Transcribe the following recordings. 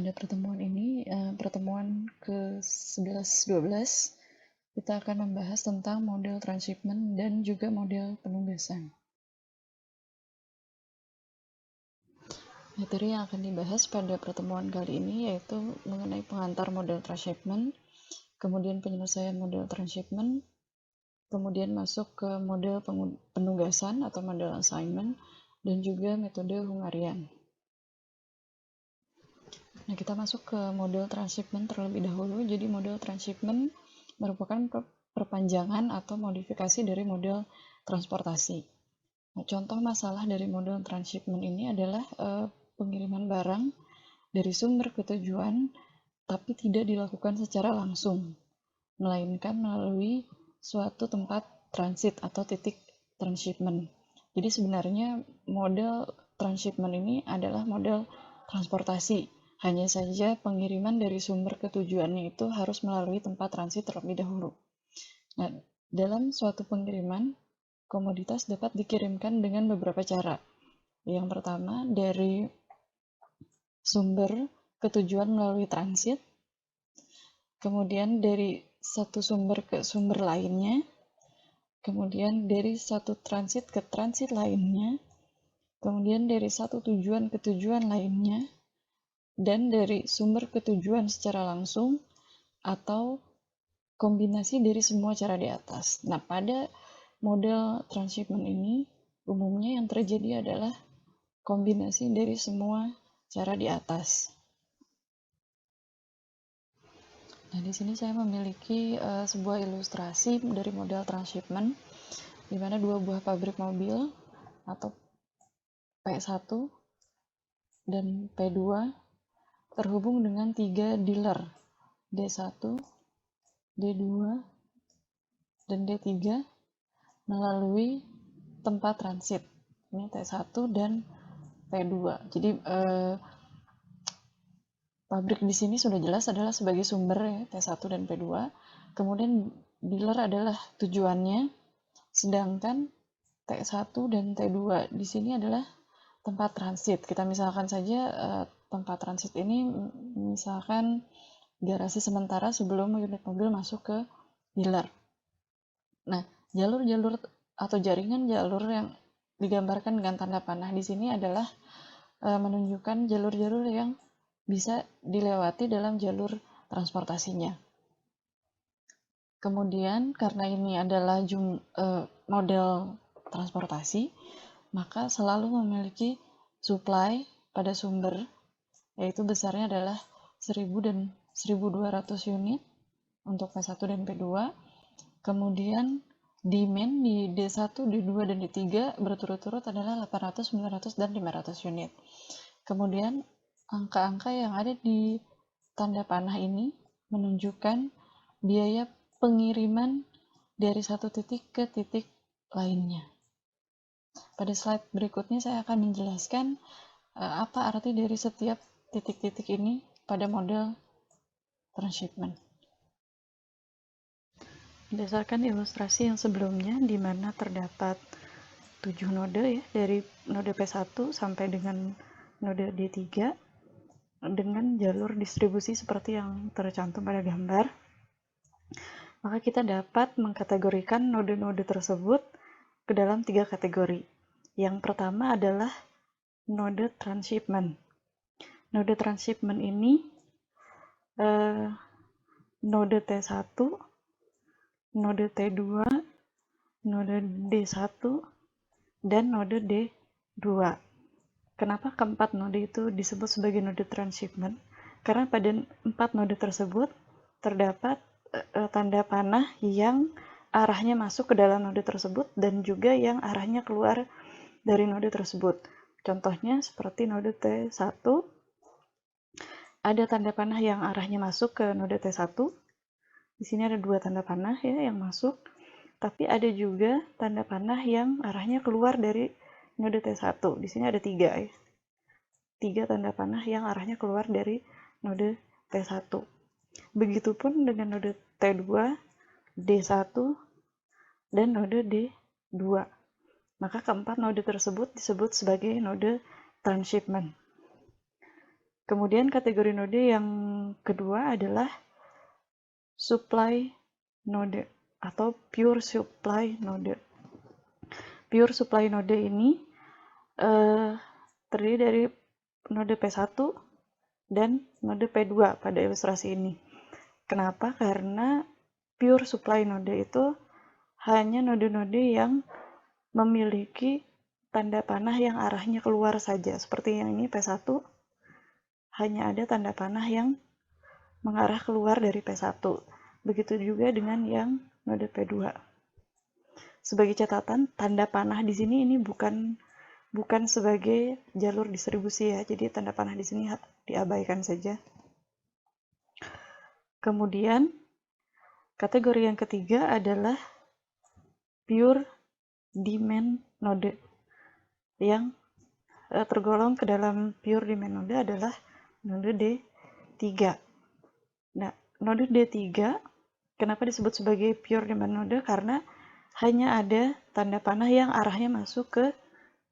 Pada pertemuan ini, pertemuan ke-11-12, kita akan membahas tentang model transshipment dan juga model penugasan. Materi yang akan dibahas pada pertemuan kali ini yaitu mengenai pengantar model transshipment, kemudian penyelesaian model transshipment, kemudian masuk ke model penugasan atau model assignment, dan juga metode Hungarian. Nah, kita masuk ke model transshipment terlebih dahulu. Jadi model transshipment merupakan perpanjangan atau modifikasi dari model transportasi. Nah, contoh masalah dari model transshipment ini adalah pengiriman barang dari sumber ke tujuan, tapi tidak dilakukan secara langsung, melainkan melalui suatu tempat transit atau titik transshipment. Jadi sebenarnya model transshipment ini adalah model transportasi. Hanya saja pengiriman dari sumber ke tujuannya itu harus melalui tempat transit terlebih dahulu. Nah, dalam suatu pengiriman, komoditas dapat dikirimkan dengan beberapa cara. Yang pertama, dari sumber ke tujuan melalui transit, kemudian dari satu sumber ke sumber lainnya, kemudian dari satu transit ke transit lainnya, kemudian dari satu tujuan ke tujuan lainnya, dan dari sumber ke tujuan secara langsung, atau kombinasi dari semua cara di atas. Nah, pada model transshipment ini, umumnya yang terjadi adalah kombinasi dari semua cara di atas. Nah, di sini saya memiliki sebuah ilustrasi dari model transshipment, di mana dua buah pabrik mobil atau P1 dan P2 terhubung dengan 3 dealer, D1, D2, dan D3 melalui tempat transit. Ini T1 dan P2. Jadi pabrik di sini sudah jelas adalah sebagai sumber ya, T1 dan P2. Kemudian dealer adalah tujuannya, sedangkan T1 dan T2 di sini adalah tempat transit. Kita misalkan saja tempat transit ini misalkan garasi sementara sebelum unit mobil masuk ke dealer. Nah, jalur-jalur atau jaringan jalur yang digambarkan dengan tanda panah di sini adalah menunjukkan jalur-jalur yang bisa dilewati dalam jalur transportasinya. Kemudian, karena ini adalah model transportasi, maka selalu memiliki supply pada sumber, yaitu besarnya adalah 1000 dan 1200 unit untuk P1 dan P2. Kemudian demand di D1, D2, dan D3 berturut-turut adalah 800, 900, dan 500 unit. Kemudian angka-angka yang ada di tanda panah ini menunjukkan biaya pengiriman dari satu titik ke titik lainnya. Pada slide berikutnya saya akan menjelaskan apa arti dari setiap titik-titik ini pada model transshipment. Berdasarkan ilustrasi yang sebelumnya, di mana terdapat 7 node ya, dari node P1 sampai dengan node D3 dengan jalur distribusi seperti yang tercantum pada gambar, maka kita dapat mengkategorikan node-node tersebut ke dalam 3 kategori. Yang pertama adalah node transshipment. Node transshipment ini node T1, node T2, node D1, dan node D2. Kenapa keempat node itu disebut sebagai node transshipment? Karena pada 4 node tersebut terdapat tanda panah yang arahnya masuk ke dalam node tersebut dan juga yang arahnya keluar dari node tersebut. Contohnya seperti node T1, ada tanda panah yang arahnya masuk ke node T1. Di sini ada 2 tanda panah ya yang masuk, tapi ada juga tanda panah yang arahnya keluar dari node T1. Di sini ada 3 ya. 3 tanda panah yang arahnya keluar dari node T1. Begitupun dengan node T2, D1, dan node D2. Maka keempat node tersebut disebut sebagai node transshipment. Kemudian kategori node yang kedua adalah supply node atau pure supply node. Pure supply node ini terdiri dari node P1 dan node P2 pada ilustrasi ini. Kenapa? Karena pure supply node itu hanya node-node yang memiliki tanda panah yang arahnya keluar saja. Seperti yang ini P1, hanya ada tanda panah yang mengarah keluar dari P1. Begitu juga dengan yang node P2. Sebagai catatan, tanda panah di sini ini bukan sebagai jalur distribusi ya. Jadi tanda panah di sini diabaikan saja. Kemudian kategori yang ketiga adalah pure demand node. Yang tergolong ke dalam pure demand node adalah node D3. Nah, node D3 kenapa disebut sebagai pure demand node? Karena hanya ada tanda panah yang arahnya masuk ke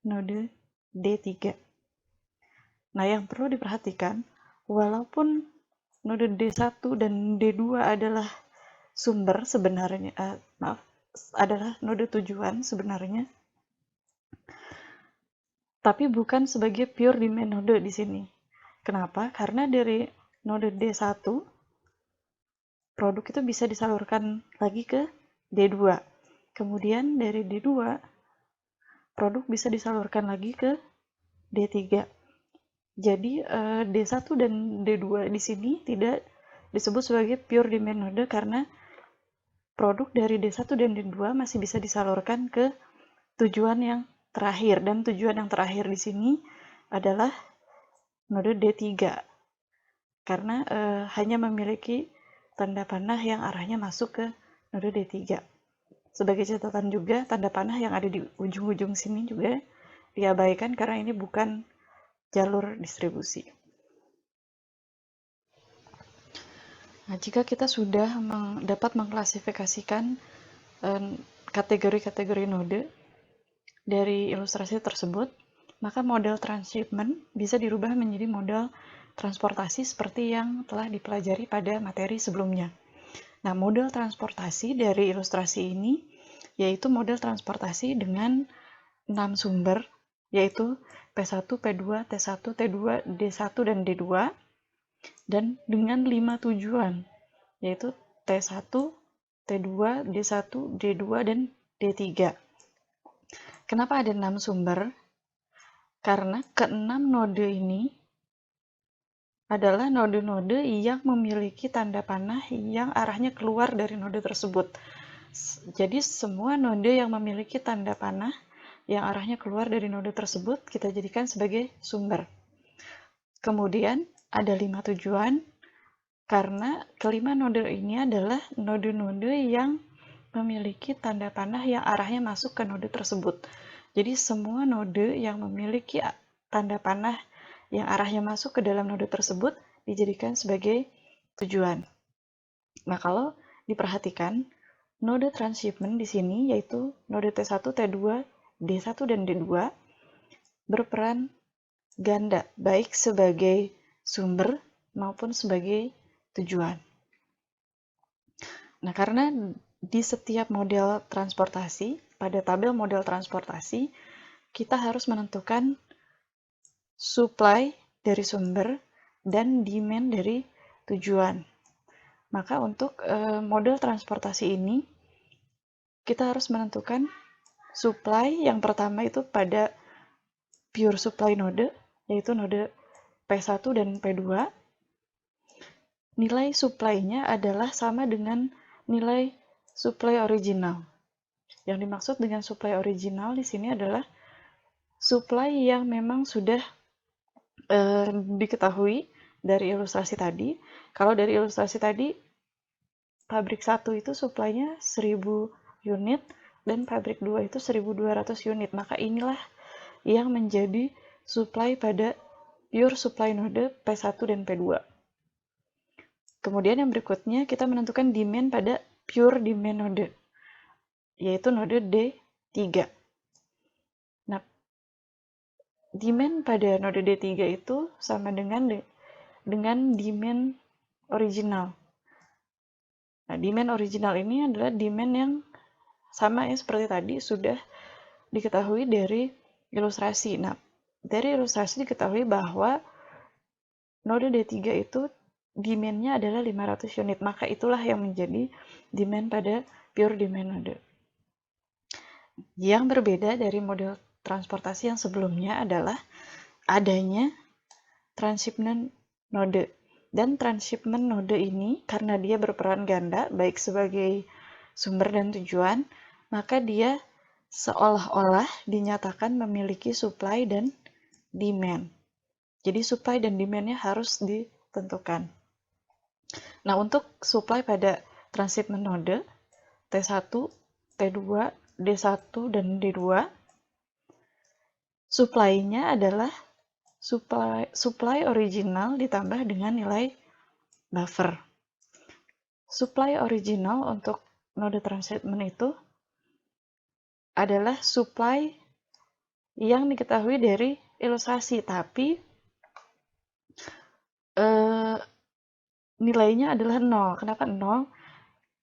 node D3. Nah, yang perlu diperhatikan, walaupun node D1 dan D2 adalah sumber sebenarnya, adalah node tujuan sebenarnya, tapi bukan sebagai pure demand node di sini. Kenapa? Karena dari node D1, produk itu bisa disalurkan lagi ke D2. Kemudian dari D2, produk bisa disalurkan lagi ke D3. Jadi D1 dan D2 di sini tidak disebut sebagai pure demand node karena produk dari D1 dan D2 masih bisa disalurkan ke tujuan yang terakhir, dan tujuan yang terakhir di sini adalah node D3 karena hanya memiliki tanda panah yang arahnya masuk ke node D3. Sebagai catatan juga, tanda panah yang ada di ujung-ujung sini juga diabaikan karena ini bukan jalur distribusi. Nah, jika kita sudah dapat mengklasifikasikan kategori-kategori node dari ilustrasi tersebut, maka model transshipment bisa dirubah menjadi model transportasi seperti yang telah dipelajari pada materi sebelumnya. Nah, model transportasi dari ilustrasi ini yaitu model transportasi dengan 6 sumber, yaitu P1, P2, T1, T2, D1, dan D2, dan dengan 5 tujuan, yaitu T1, T2, D1, D2, dan D3. Kenapa ada 6 sumber? Karena ke-6 node ini adalah node-node yang memiliki tanda panah yang arahnya keluar dari node tersebut. Jadi semua node yang memiliki tanda panah yang arahnya keluar dari node tersebut kita jadikan sebagai sumber. Kemudian ada 5 tujuan, karena kelima node ini adalah node-node yang memiliki tanda panah yang arahnya masuk ke node tersebut. Jadi semua node yang memiliki tanda panah yang arahnya masuk ke dalam node tersebut dijadikan sebagai tujuan. Nah, kalau diperhatikan, node transshipment di sini yaitu node T1, T2, D1, dan D2 berperan ganda, baik sebagai sumber maupun sebagai tujuan. Nah, karena di setiap model transportasi, pada tabel model transportasi, kita harus menentukan supply dari sumber dan demand dari tujuan. Maka untuk model transportasi ini, kita harus menentukan supply yang pertama itu pada pure supply node, yaitu node P1 dan P2. Nilai supply-nya adalah sama dengan nilai supply original. Yang dimaksud dengan supply original di sini adalah supply yang memang sudah diketahui dari ilustrasi tadi. Kalau dari ilustrasi tadi, pabrik 1 itu supply-nya 1000 unit dan pabrik 2 itu 1200 unit. Maka inilah yang menjadi supply pada pure supply node P1 dan P2. Kemudian yang berikutnya kita menentukan demand pada pure demand node, yaitu node D3. Nah, demand pada node D3 itu sama dengan dengan demand original. Nah, demand original ini adalah demand yang sama ya seperti tadi sudah diketahui dari ilustrasi. Nah, dari ilustrasi diketahui bahwa node D3 itu demand-nya adalah 500 unit, maka itulah yang menjadi demand pada pure demand node. Yang berbeda dari model transportasi yang sebelumnya adalah adanya transshipment node. Dan transshipment node ini karena dia berperan ganda baik sebagai sumber dan tujuan, maka dia seolah-olah dinyatakan memiliki supply dan demand. Jadi supply dan demand-nya harus ditentukan. Nah, untuk supply pada transshipment node T1, T2, D1, dan D2, supply-nya adalah supply original ditambah dengan nilai buffer. Supply original untuk node transshipment itu adalah supply yang diketahui dari ilustrasi, tapi nilainya adalah 0. Kenapa 0?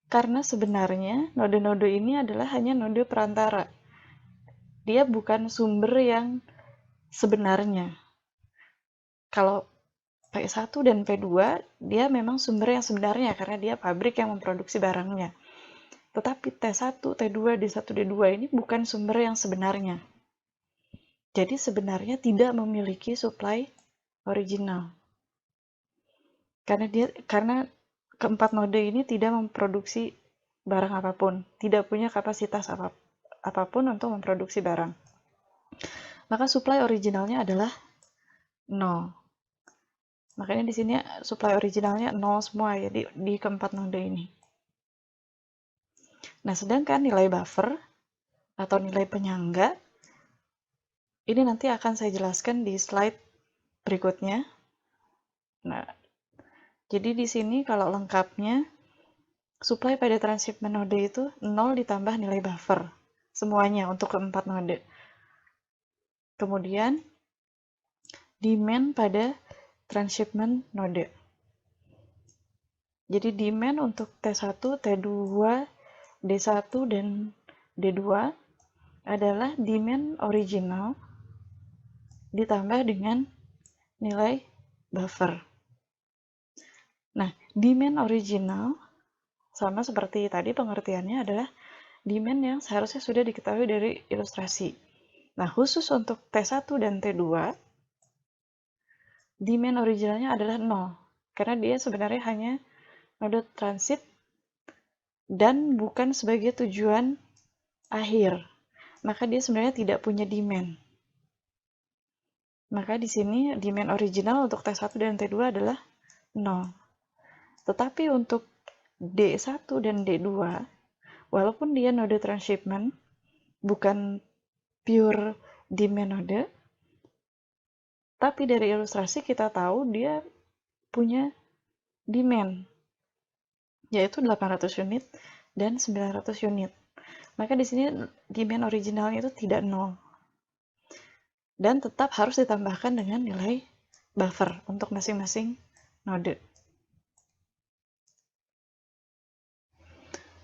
Karena sebenarnya node-node ini adalah hanya node perantara. Dia bukan sumber yang sebenarnya. Kalau P1 dan P2, dia memang sumber yang sebenarnya karena dia pabrik yang memproduksi barangnya. Tetapi T1, T2, D1, D2 ini bukan sumber yang sebenarnya. Jadi sebenarnya tidak memiliki supply original. Karena keempat node ini tidak memproduksi barang apapun, tidak punya kapasitas apapun untuk memproduksi barang. Maka supply originalnya adalah 0. Makanya di sini supply originalnya 0 semua ya di keempat node ini. Nah, sedangkan nilai buffer atau nilai penyangga ini nanti akan saya jelaskan di slide berikutnya. Nah, jadi di sini kalau lengkapnya supply pada transshipment node itu 0 ditambah nilai buffer semuanya untuk keempat node. Kemudian demand pada transshipment node. Jadi demand untuk T1, T2, D1, dan D2 adalah demand original ditambah dengan nilai buffer. Nah, demand original sama seperti tadi pengertiannya adalah demand yang seharusnya sudah diketahui dari ilustrasi. Nah, khusus untuk T1 dan T2, demand originalnya adalah 0, karena dia sebenarnya hanya node transit dan bukan sebagai tujuan akhir. Maka dia sebenarnya tidak punya demand. Maka di sini demand original untuk T1 dan T2 adalah 0. Tetapi untuk D1 dan D2, walaupun dia node transshipment, bukan pure demand node, tapi dari ilustrasi kita tahu dia punya demand, yaitu 800 unit dan 900 unit. Maka di sini demand originalnya itu tidak 0. Dan tetap harus ditambahkan dengan nilai buffer untuk masing-masing node.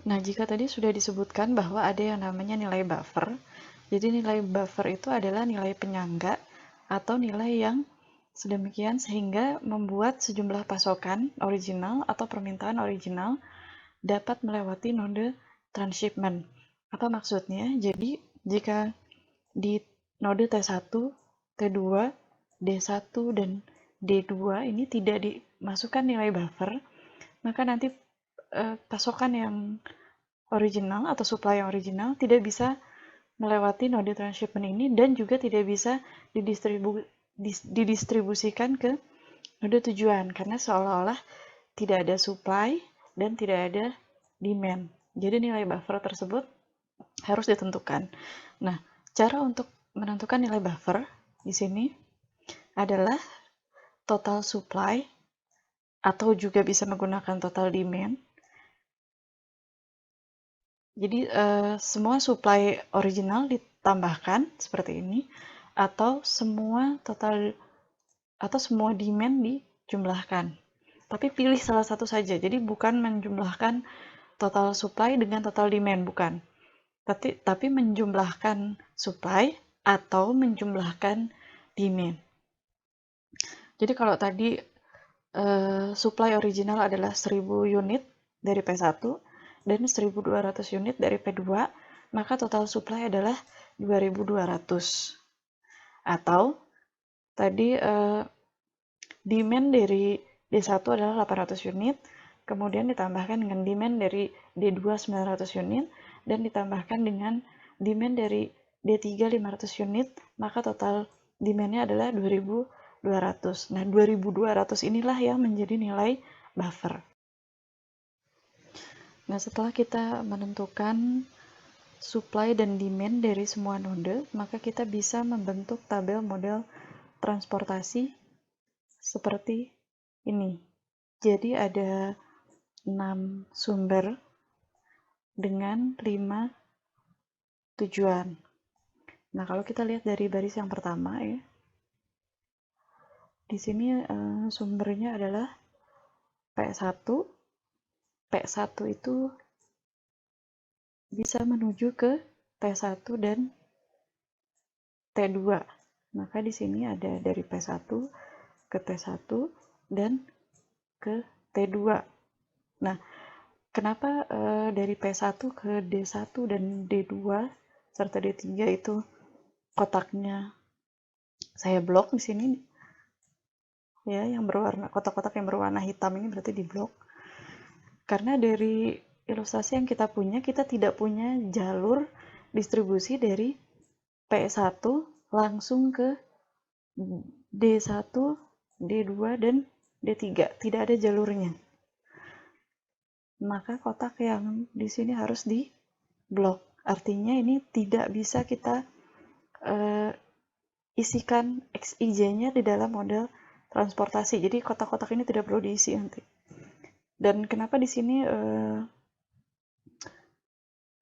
Nah, jika tadi sudah disebutkan bahwa ada yang namanya nilai buffer, jadi nilai buffer itu adalah nilai penyangga atau nilai yang sedemikian sehingga membuat sejumlah pasokan original atau permintaan original dapat melewati node transshipment. Apa maksudnya? Jadi, jika di node T1, T2, D1, dan D2 ini tidak dimasukkan nilai buffer, maka nanti pasokan yang original atau supply yang original tidak bisa melewati node transshipment ini dan juga tidak bisa didistribusikan ke node tujuan karena seolah-olah tidak ada supply dan tidak ada demand. Jadi nilai buffer tersebut harus ditentukan. Nah, cara untuk menentukan nilai buffer di sini adalah total supply atau juga bisa menggunakan total demand. Jadi semua supply original ditambahkan seperti ini atau semua demand jumlahkan. Tapi pilih salah satu saja. Jadi bukan menjumlahkan total supply dengan total demand, bukan. Tapi menjumlahkan supply atau menjumlahkan demand. Jadi kalau tadi supply original adalah 1000 unit dari P1 dan 1200 unit dari P2, maka total supply adalah 2200. Atau tadi demand dari D1 adalah 800 unit, kemudian ditambahkan dengan demand dari D2 900 unit, dan ditambahkan dengan demand dari D3 500 unit, maka total demand-nya adalah 2200. Nah, 2200 inilah yang menjadi nilai buffer. Nah, setelah kita menentukan supply dan demand dari semua node, maka kita bisa membentuk tabel model transportasi seperti ini. Jadi ada 6 sumber dengan 5 tujuan. Nah, kalau kita lihat dari baris yang pertama ya, di sini sumbernya adalah P1. P1 itu bisa menuju ke T1 dan T2. Maka di sini ada dari P1 ke T1 dan ke T2. Nah, kenapa dari P1 ke D1 dan D2 serta D3 itu kotaknya saya blok di sini ya, yang berwarna kotak-kotak yang berwarna hitam ini berarti di blok. Karena dari ilustrasi yang kita punya, kita tidak punya jalur distribusi dari P1 langsung ke D1, D2 dan D3. Tidak ada jalurnya. Maka kotak yang di sini harus di blok. Artinya ini tidak bisa kita isikan XIJ-nya di dalam model transportasi. Jadi kotak-kotak ini tidak perlu diisi nanti. Dan kenapa di sini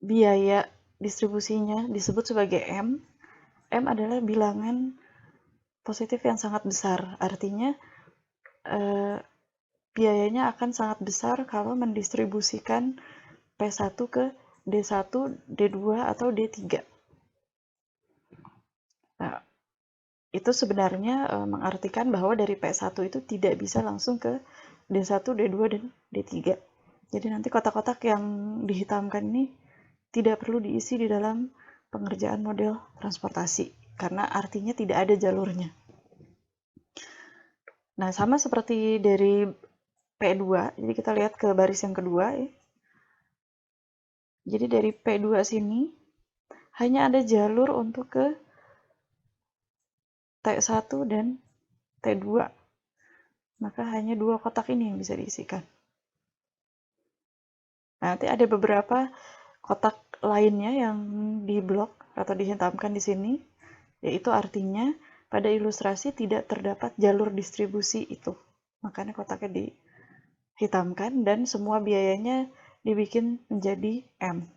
biaya distribusinya disebut sebagai M? M adalah bilangan positif yang sangat besar. Artinya biayanya akan sangat besar kalau mendistribusikan P1 ke D1, D2, atau D3. Nah, itu sebenarnya mengartikan bahwa dari P1 itu tidak bisa langsung ke D1, D2, dan D3. Jadi nanti kotak-kotak yang dihitamkan ini tidak perlu diisi di dalam pengerjaan model transportasi, karena artinya tidak ada jalurnya. Nah, sama seperti dari P2, jadi kita lihat ke baris yang kedua ya. Jadi dari P2 sini, hanya ada jalur untuk ke T1 dan T2. Maka hanya 2 kotak ini yang bisa diisikan. Nanti ada beberapa kotak lainnya yang di blok atau dihitamkan di sini, yaitu artinya pada ilustrasi tidak terdapat jalur distribusi itu. Makanya kotaknya dihitamkan dan semua biayanya dibikin menjadi M.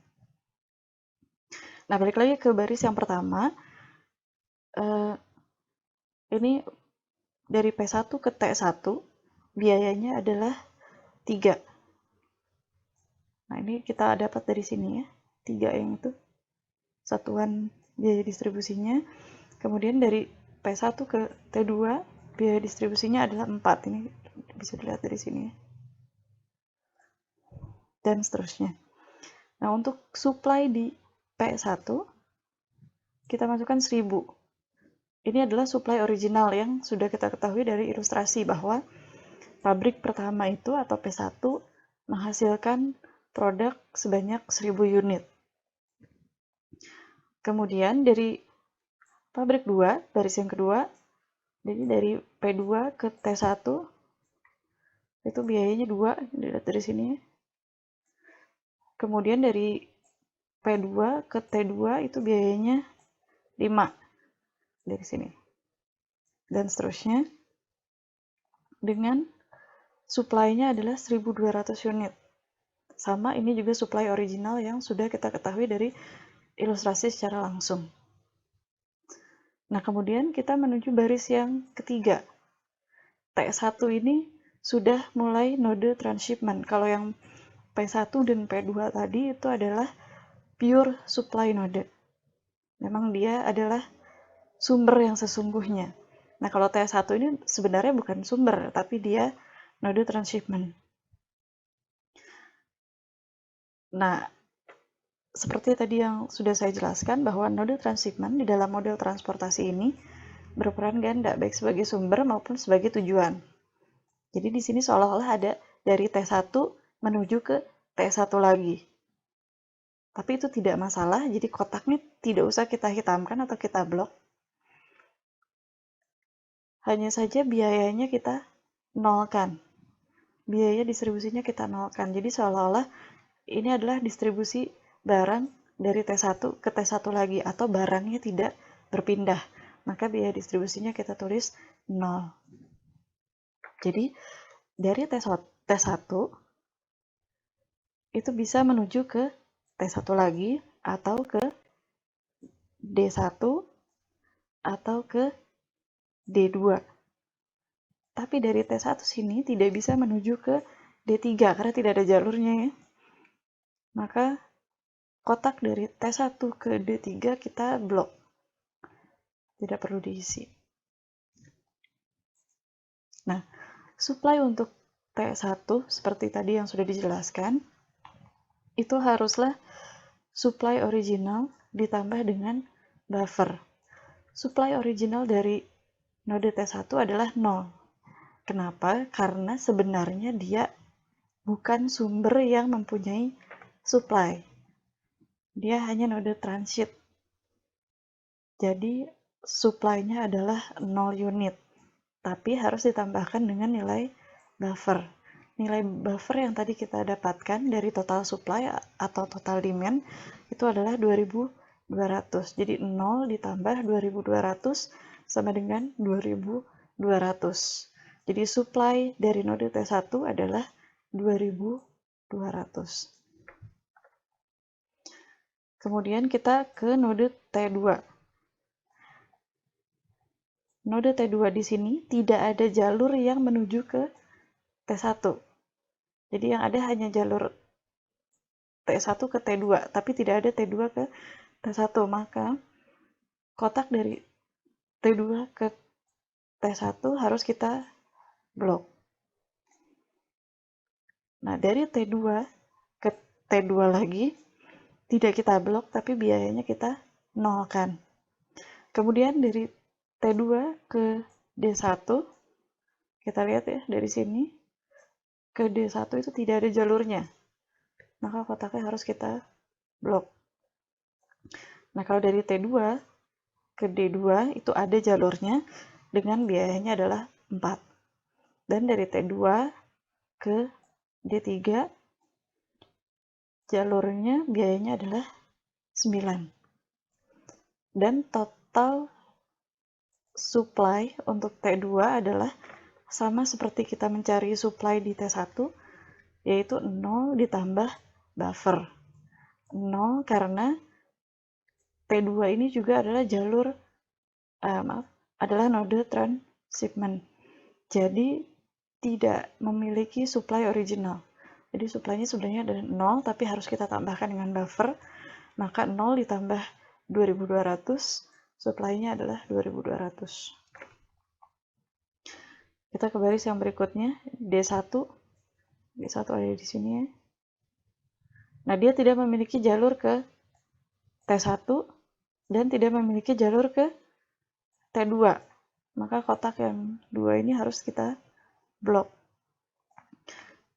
Nah, balik lagi ke baris yang pertama. Ini dari P1 ke T1 biayanya adalah 3. Nah, ini kita dapat dari sini ya, 3 yang itu satuan biaya distribusinya. Kemudian dari P1 ke T2 biaya distribusinya adalah 4. Ini bisa dilihat dari sini ya. Dan seterusnya. Nah, untuk supply di P1 kita masukkan 1000. Ini adalah supply original yang sudah kita ketahui dari ilustrasi bahwa pabrik pertama itu atau P1 menghasilkan produk sebanyak 1000 unit. Kemudian dari pabrik 2, baris yang kedua, jadi dari P2 ke T1 itu biayanya 2, dilihat dari sini. Kemudian dari P2 ke T2 itu biayanya 5 dari sini. Dan seterusnya dengan supply-nya adalah 1200 unit. Sama, ini juga supply original yang sudah kita ketahui dari ilustrasi secara langsung. Nah, kemudian kita menuju baris yang ketiga. T1 ini sudah mulai node transshipment. Kalau yang P1 dan P2 tadi itu adalah pure supply node. Memang dia adalah sumber yang sesungguhnya. Nah, kalau T1 ini sebenarnya bukan sumber, tapi dia node transshipment. Nah, seperti tadi yang sudah saya jelaskan bahwa node transshipment di dalam model transportasi ini berperan ganda baik sebagai sumber maupun sebagai tujuan. Jadi di sini seolah-olah ada dari T1 menuju ke T1 lagi. Tapi itu tidak masalah, jadi kotaknya tidak usah kita hitamkan atau kita blok. Hanya saja biayanya kita nolkan. Biaya distribusinya kita nolkan. Jadi seolah-olah ini adalah distribusi barang dari T1 ke T1 lagi atau barangnya tidak berpindah. Maka biaya distribusinya kita tulis 0. Jadi dari T1 itu bisa menuju ke T1 lagi atau ke D1 atau ke D2. Tapi dari T1 sini tidak bisa menuju ke D3 karena tidak ada jalurnya ya. Maka kotak dari T1 ke D3 kita blok. Tidak perlu diisi. Nah, supply untuk T1 seperti tadi yang sudah dijelaskan, itu haruslah supply original ditambah dengan buffer. Supply original dari node T1 adalah 0. Kenapa? Karena sebenarnya dia bukan sumber yang mempunyai supply. Dia hanya node transit. Jadi supply-nya adalah 0 unit. Tapi harus ditambahkan dengan nilai buffer. Nilai buffer yang tadi kita dapatkan dari total supply atau total demand itu adalah 2200. Jadi 0 ditambah 2200 sama dengan 2200. Jadi supply dari node T1 adalah 2200. Kemudian kita ke node T2. Node T2 di sini tidak ada jalur yang menuju ke T1. Jadi yang ada hanya jalur T1 ke T2, tapi tidak ada T2 ke T1. Maka kotak dari T2 ke T1 harus kita blok. Nah, dari T2 ke T2 lagi tidak kita blok, tapi biayanya kita nolkan. Kemudian dari T2 ke D1, kita lihat ya dari sini, ke D1 itu tidak ada jalurnya. Maka kotaknya harus kita blok. Nah, kalau dari T2 ke D2 itu ada jalurnya dengan biayanya adalah 4. Dan dari T2 ke D3 jalurnya biayanya adalah 9. Dan total supply untuk T2 adalah sama seperti kita mencari supply di T1, yaitu 0 ditambah buffer. 0 karena T2 ini juga adalah jalur, adalah node transshipment. Jadi tidak memiliki supply original. Jadi supply-nya sebenarnya ada 0, tapi harus kita tambahkan dengan buffer. Maka 0 ditambah 2200, supply-nya adalah 2200. Kita ke baris yang berikutnya, D1. D1 ada di sini ya. Nah, dia tidak memiliki jalur ke T1 dan tidak memiliki jalur ke T2. Maka kotak yang 2 ini harus kita blok.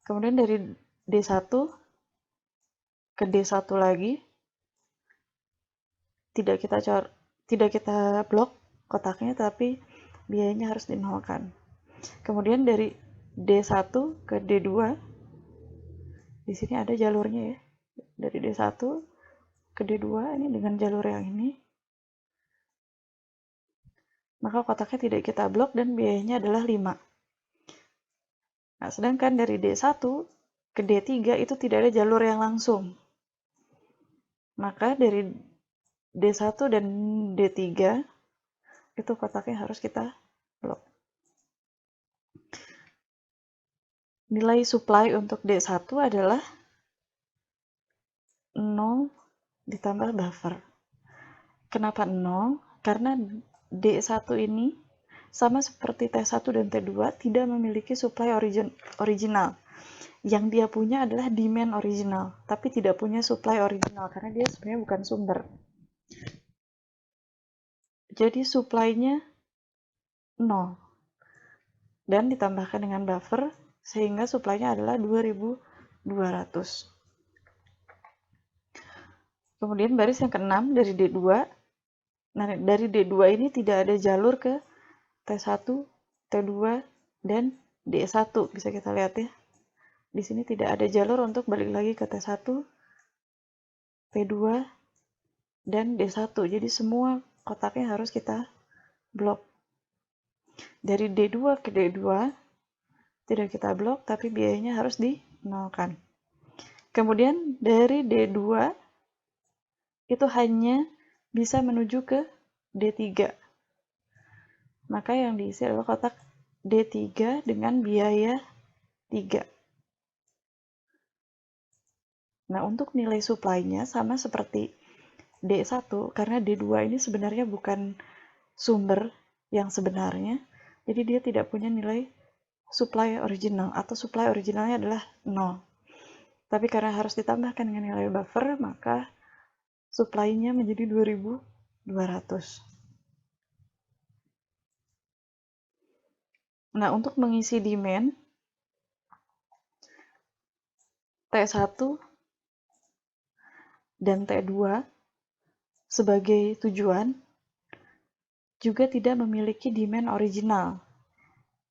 Kemudian dari D1 ke D1 lagi tidak kita blok kotaknya, tapi biayanya harus dinolkan. Kemudian dari D1 ke D2 di sini ada jalurnya ya. Dari D1 ke D2 ini dengan jalur yang ini. Maka kotaknya tidak kita blok dan biayanya adalah 5. Nah, sedangkan dari D1 ke D3 itu tidak ada jalur yang langsung. Maka dari D1 dan D3 itu kotaknya harus kita blok. Nilai supply untuk D1 adalah 0 ditambah buffer. Kenapa 0? Karena D1 ini sama seperti T1 dan T2 tidak memiliki supply original. Yang dia punya adalah demand original, tapi tidak punya supply original karena dia sebenarnya bukan sumber. Jadi supply-nya 0 dan ditambahkan dengan buffer sehingga supply-nya adalah 2200. Kemudian baris yang ke-6 dari D2. Nah, dari D2 ini tidak ada jalur ke T1, T2, dan D1. Bisa kita lihat ya. Di sini tidak ada jalur untuk balik lagi ke T1, T2, dan D1. Jadi semua kotaknya harus kita blok. Dari D2 ke D2 tidak kita blok, tapi biayanya harus dinolkan. Kemudian dari D2 itu hanya bisa menuju ke D3. Maka yang diisi adalah kotak D3 dengan biaya 3. Nah, untuk nilai supply-nya sama seperti D1, karena D2 ini sebenarnya bukan sumber yang sebenarnya, jadi dia tidak punya nilai supply original, atau supply originalnya adalah 0. Tapi karena harus ditambahkan dengan nilai buffer, maka supply-nya menjadi 2200. Nah, untuk mengisi demand, T1 dan T2 sebagai tujuan juga tidak memiliki demand original.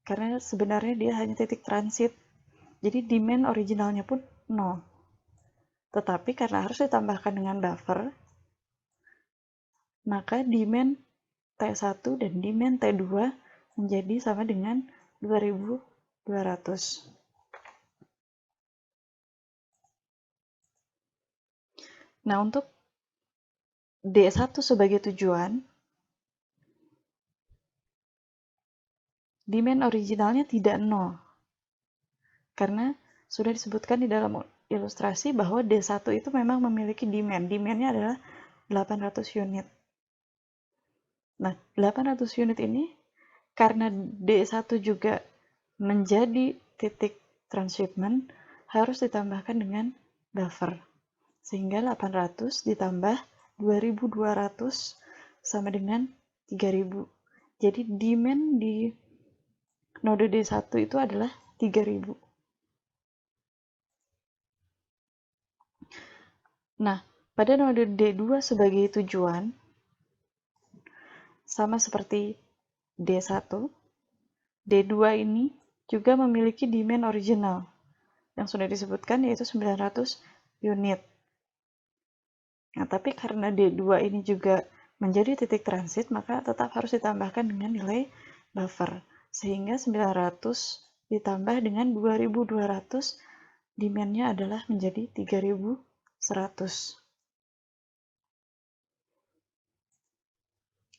Karena sebenarnya dia hanya titik transit. Jadi demand originalnya pun 0. Tetapi karena harus ditambahkan dengan buffer, maka demand T1 dan demand T2 menjadi sama dengan 2200. Nah, untuk D1 sebagai tujuan, demand originalnya tidak 0. Karena sudah disebutkan di dalam ilustrasi bahwa D1 itu memang memiliki demand. Demand-nya adalah 800 unit. Nah, 800 unit ini karena D1 juga menjadi titik transshipment harus ditambahkan dengan buffer. Sehingga 800 ditambah 2200 sama dengan 3000. Jadi demand di node D1 itu adalah 3000. Nah, pada node D2 sebagai tujuan, sama seperti D1, D2 ini juga memiliki demand original yang sudah disebutkan yaitu 900 unit. Nah, tapi karena D2 ini juga menjadi titik transit, maka tetap harus ditambahkan dengan nilai buffer. Sehingga 900 ditambah dengan 2200, demand-nya adalah menjadi 3100.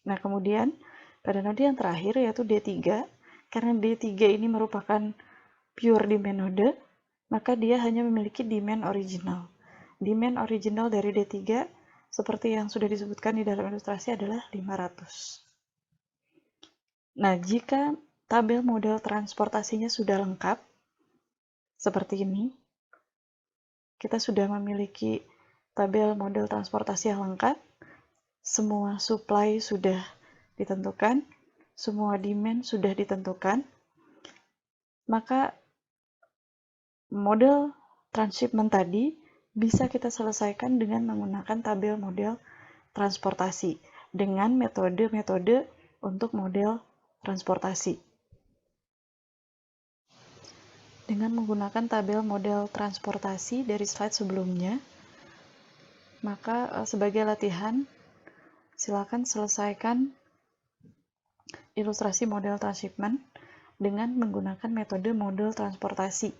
Nah, kemudian pada node yang terakhir yaitu D3, karena D3 ini merupakan pure demand node, maka dia hanya memiliki demand original. Demand original dari D3 seperti yang sudah disebutkan di dalam ilustrasi adalah 500. Nah, jika tabel model transportasinya sudah lengkap seperti ini, kita sudah memiliki tabel model transportasi yang lengkap, semua supply sudah ditentukan, semua demand sudah ditentukan, maka model transshipment tadi bisa kita selesaikan dengan menggunakan tabel model transportasi dengan metode-metode untuk model transportasi. Dengan menggunakan tabel model transportasi dari slide sebelumnya, maka sebagai latihan, silakan selesaikan ilustrasi model transshipment dengan menggunakan metode model transportasi.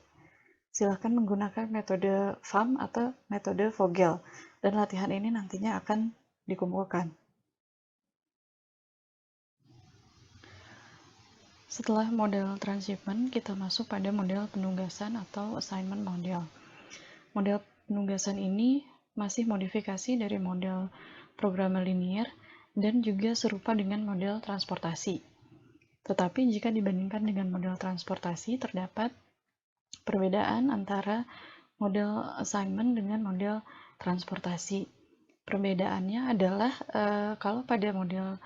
Silakan menggunakan metode FAM atau metode Vogel, dan latihan ini nantinya akan dikumpulkan. Setelah model transshipment, kita masuk pada model penugasan atau assignment model. Model penugasan ini masih modifikasi dari model programmer linear dan juga serupa dengan model transportasi. Tetapi jika dibandingkan dengan model transportasi, terdapat perbedaan antara model assignment dengan model transportasi. Perbedaannya adalah kalau pada model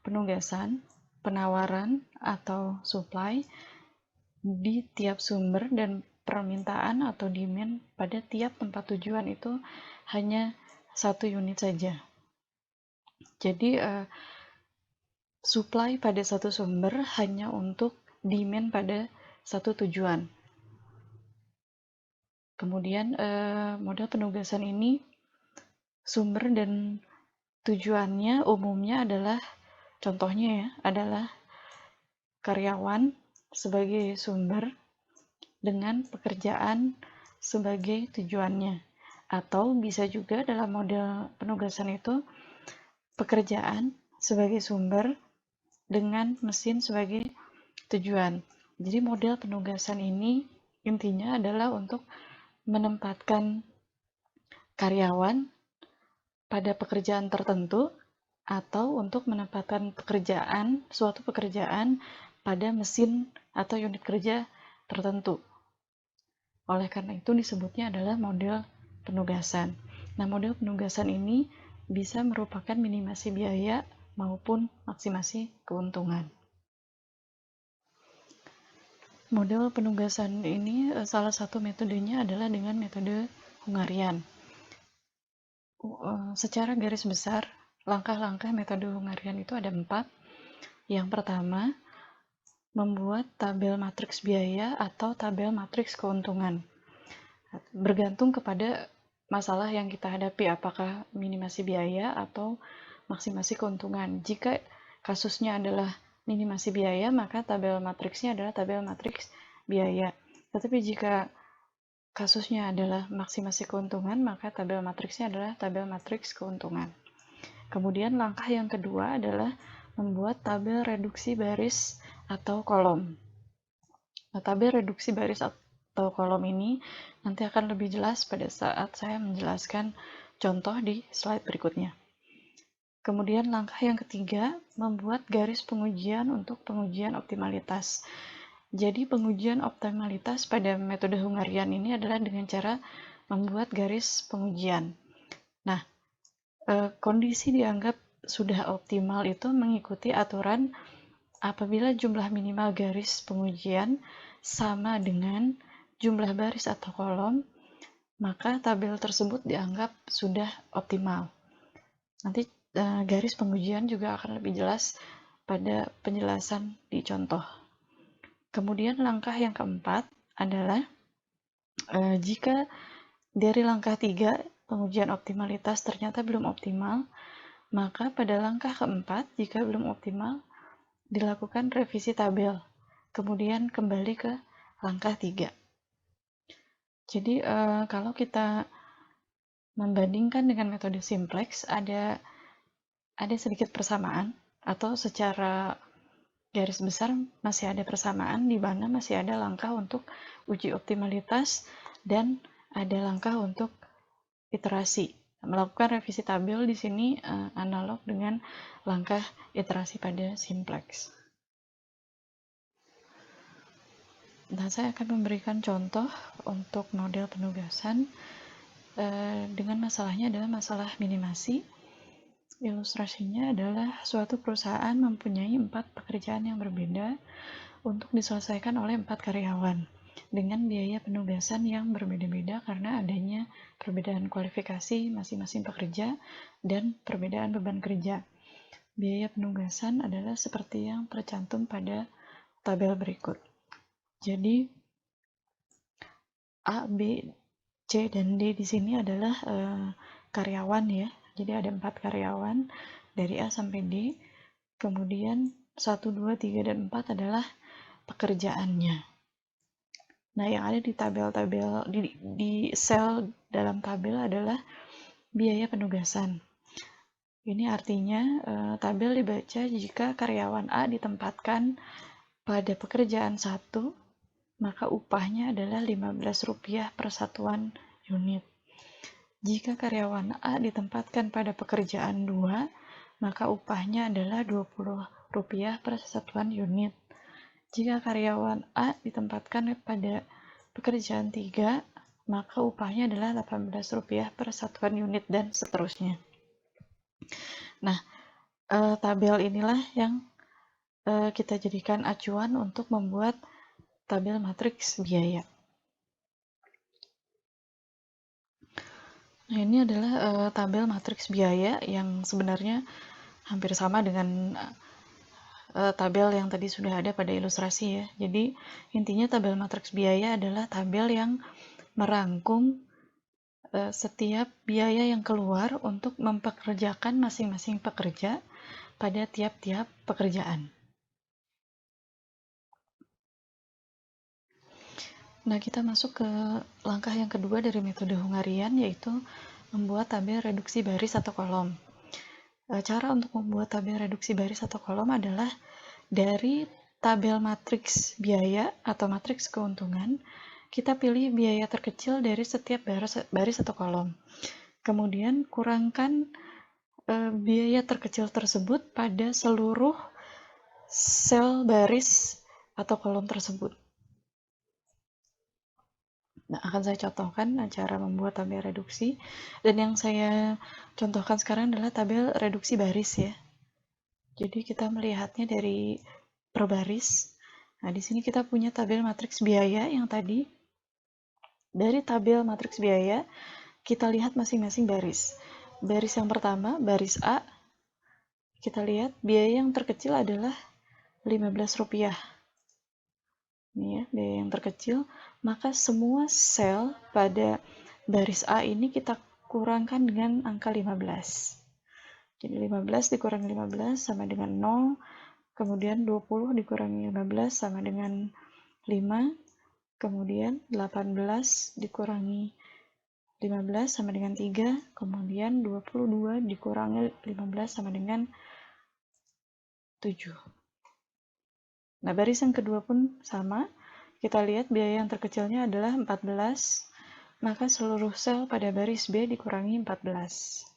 penugasan, penawaran atau supply di tiap sumber dan permintaan atau demand pada tiap tempat tujuan itu hanya satu unit saja. Jadi supply pada satu sumber hanya untuk demand pada satu tujuan. Kemudian model penugasan ini sumber dan tujuannya umumnya adalah, contohnya ya, adalah karyawan sebagai sumber dengan pekerjaan sebagai tujuannya. Atau bisa juga dalam model penugasan itu pekerjaan sebagai sumber dengan mesin sebagai tujuan. Jadi model penugasan ini intinya adalah untuk menempatkan karyawan pada pekerjaan tertentu atau untuk menempatkan suatu pekerjaan pada mesin atau unit kerja tertentu. Oleh karena itu disebutnya adalah model penugasan. Nah, model penugasan ini bisa merupakan minimasi biaya maupun maksimasi keuntungan. Model penugasan ini salah satu metodenya adalah dengan metode Hungarian. Secara garis besar, langkah-langkah metode Hungarian itu ada 4. Yang pertama, membuat tabel matriks biaya atau tabel matriks keuntungan. Bergantung kepada masalah yang kita hadapi, apakah minimasi biaya atau maksimasi keuntungan. Jika kasusnya adalah minimasi biaya, maka tabel matriksnya adalah tabel matriks biaya. Tetapi jika kasusnya adalah maksimasi keuntungan, maka tabel matriksnya adalah tabel matriks keuntungan. Kemudian langkah yang kedua adalah membuat tabel reduksi baris atau kolom. Nah, tabel reduksi baris atau kolom ini nanti akan lebih jelas pada saat saya menjelaskan contoh di slide berikutnya. Kemudian langkah yang ketiga, membuat garis pengujian untuk pengujian optimalitas. Jadi pengujian optimalitas pada metode Hungarian ini adalah dengan cara membuat garis pengujian. Nah, kondisi dianggap sudah optimal itu mengikuti aturan apabila jumlah minimal garis pengujian sama dengan jumlah baris atau kolom, maka tabel tersebut dianggap sudah optimal. Nanti garis pengujian juga akan lebih jelas pada penjelasan di contoh. Kemudian langkah yang keempat adalah jika dari langkah 3 pengujian optimalitas ternyata belum optimal, maka pada langkah keempat jika belum optimal dilakukan revisi tabel, kemudian kembali ke langkah 3. Jadi kalau kita membandingkan dengan metode simplex, ada sedikit persamaan, atau secara garis besar masih ada persamaan, di mana masih ada langkah untuk uji optimalitas dan ada langkah untuk iterasi. Melakukan revisi tabel di sini analog dengan langkah iterasi pada simplex. Nah, saya akan memberikan contoh untuk model penugasan dengan masalahnya adalah masalah minimasi. Ilustrasinya adalah suatu perusahaan mempunyai 4 pekerjaan yang berbeda untuk diselesaikan oleh 4 karyawan dengan biaya penugasan yang berbeda-beda karena adanya perbedaan kualifikasi masing-masing pekerja dan perbedaan beban kerja. Biaya penugasan adalah seperti yang tercantum pada tabel berikut. Jadi A, B, C, dan D di sini adalah karyawan ya. Jadi ada 4 karyawan dari A sampai D. Kemudian 1, 2, 3, dan 4 adalah pekerjaannya. Nah, yang ada di tabel-tabel di sel dalam tabel adalah biaya penugasan. Ini artinya tabel dibaca jika karyawan A ditempatkan pada pekerjaan 1, maka upahnya adalah Rp15 per satuan unit. Jika karyawan A ditempatkan pada pekerjaan 2, maka upahnya adalah Rp20 per satuan unit. Jika karyawan A ditempatkan pada pekerjaan 3, maka upahnya adalah Rp18 per satuan unit, dan seterusnya. Nah, tabel inilah yang kita jadikan acuan untuk membuat tabel matriks biaya. Nah, ini adalah tabel matriks biaya yang sebenarnya hampir sama dengan tabel yang tadi sudah ada pada ilustrasi ya. Jadi intinya tabel matriks biaya adalah tabel yang merangkum setiap biaya yang keluar untuk mempekerjakan masing-masing pekerja pada tiap-tiap pekerjaan. Nah, kita masuk ke langkah yang kedua dari metode Hungarian, yaitu membuat tabel reduksi baris atau kolom. Cara untuk membuat tabel reduksi baris atau kolom adalah dari tabel matriks biaya atau matriks keuntungan, kita pilih biaya terkecil dari setiap baris atau kolom. Kemudian kurangkan biaya terkecil tersebut pada seluruh sel baris atau kolom tersebut. Nah, akan saya contohkan cara membuat tabel reduksi, dan yang saya contohkan sekarang adalah tabel reduksi baris ya. Jadi kita melihatnya dari per baris. Nah, di sini kita punya tabel matriks biaya yang tadi. Dari tabel matriks biaya, kita lihat masing-masing baris. Baris yang pertama, baris A, kita lihat biaya yang terkecil adalah Rp15. Ini ya, biaya yang terkecil, maka semua sel pada baris A ini kita kurangkan dengan angka 15. Jadi 15 dikurangi 15 sama dengan 0, kemudian 20 dikurangi 15 sama dengan 5, kemudian 18 dikurangi 15 sama dengan 3, kemudian 22 dikurangi 15 sama dengan 7. Nah, baris yang kedua pun sama. Kita lihat biaya yang terkecilnya adalah 14, maka seluruh sel pada baris B dikurangi 14.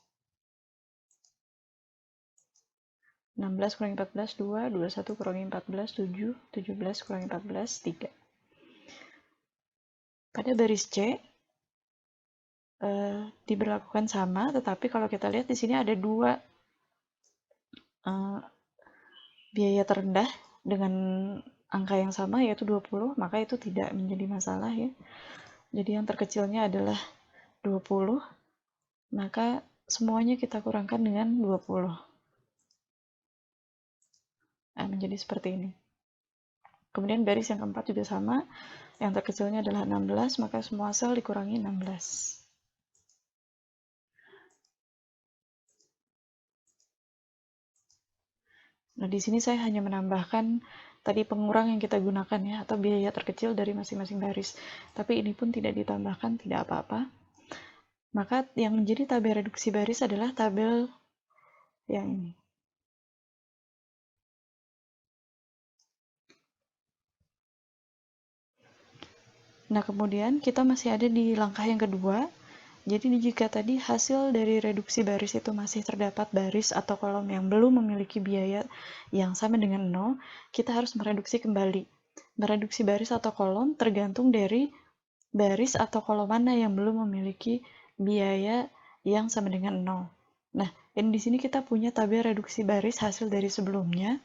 16 kurangi 14, 2, 21 kurangi 14, 7, 17 kurangi 14, 3. Pada baris C, diberlakukan sama, tetapi kalau kita lihat di sini ada dua biaya terendah dengan angka yang sama, yaitu 20, maka itu tidak menjadi masalah ya. Jadi yang terkecilnya adalah 20, maka semuanya kita kurangkan dengan 20. Nah, menjadi seperti ini. Kemudian baris yang keempat juga sama, yang terkecilnya adalah 16, maka semua sel dikurangi 16. Nah, di sini saya hanya menambahkan tadi pengurang yang kita gunakan ya, atau biaya terkecil dari masing-masing baris. Tapi ini pun tidak ditambahkan, tidak apa-apa. Maka yang menjadi tabel reduksi baris adalah tabel yang ini. Nah, kemudian kita masih ada di langkah yang kedua. Jadi jika tadi hasil dari reduksi baris itu masih terdapat baris atau kolom yang belum memiliki biaya yang sama dengan 0, kita harus mereduksi kembali. Mereduksi baris atau kolom tergantung dari baris atau kolom mana yang belum memiliki biaya yang sama dengan 0. Nah, ini di sini kita punya tabel reduksi baris hasil dari sebelumnya.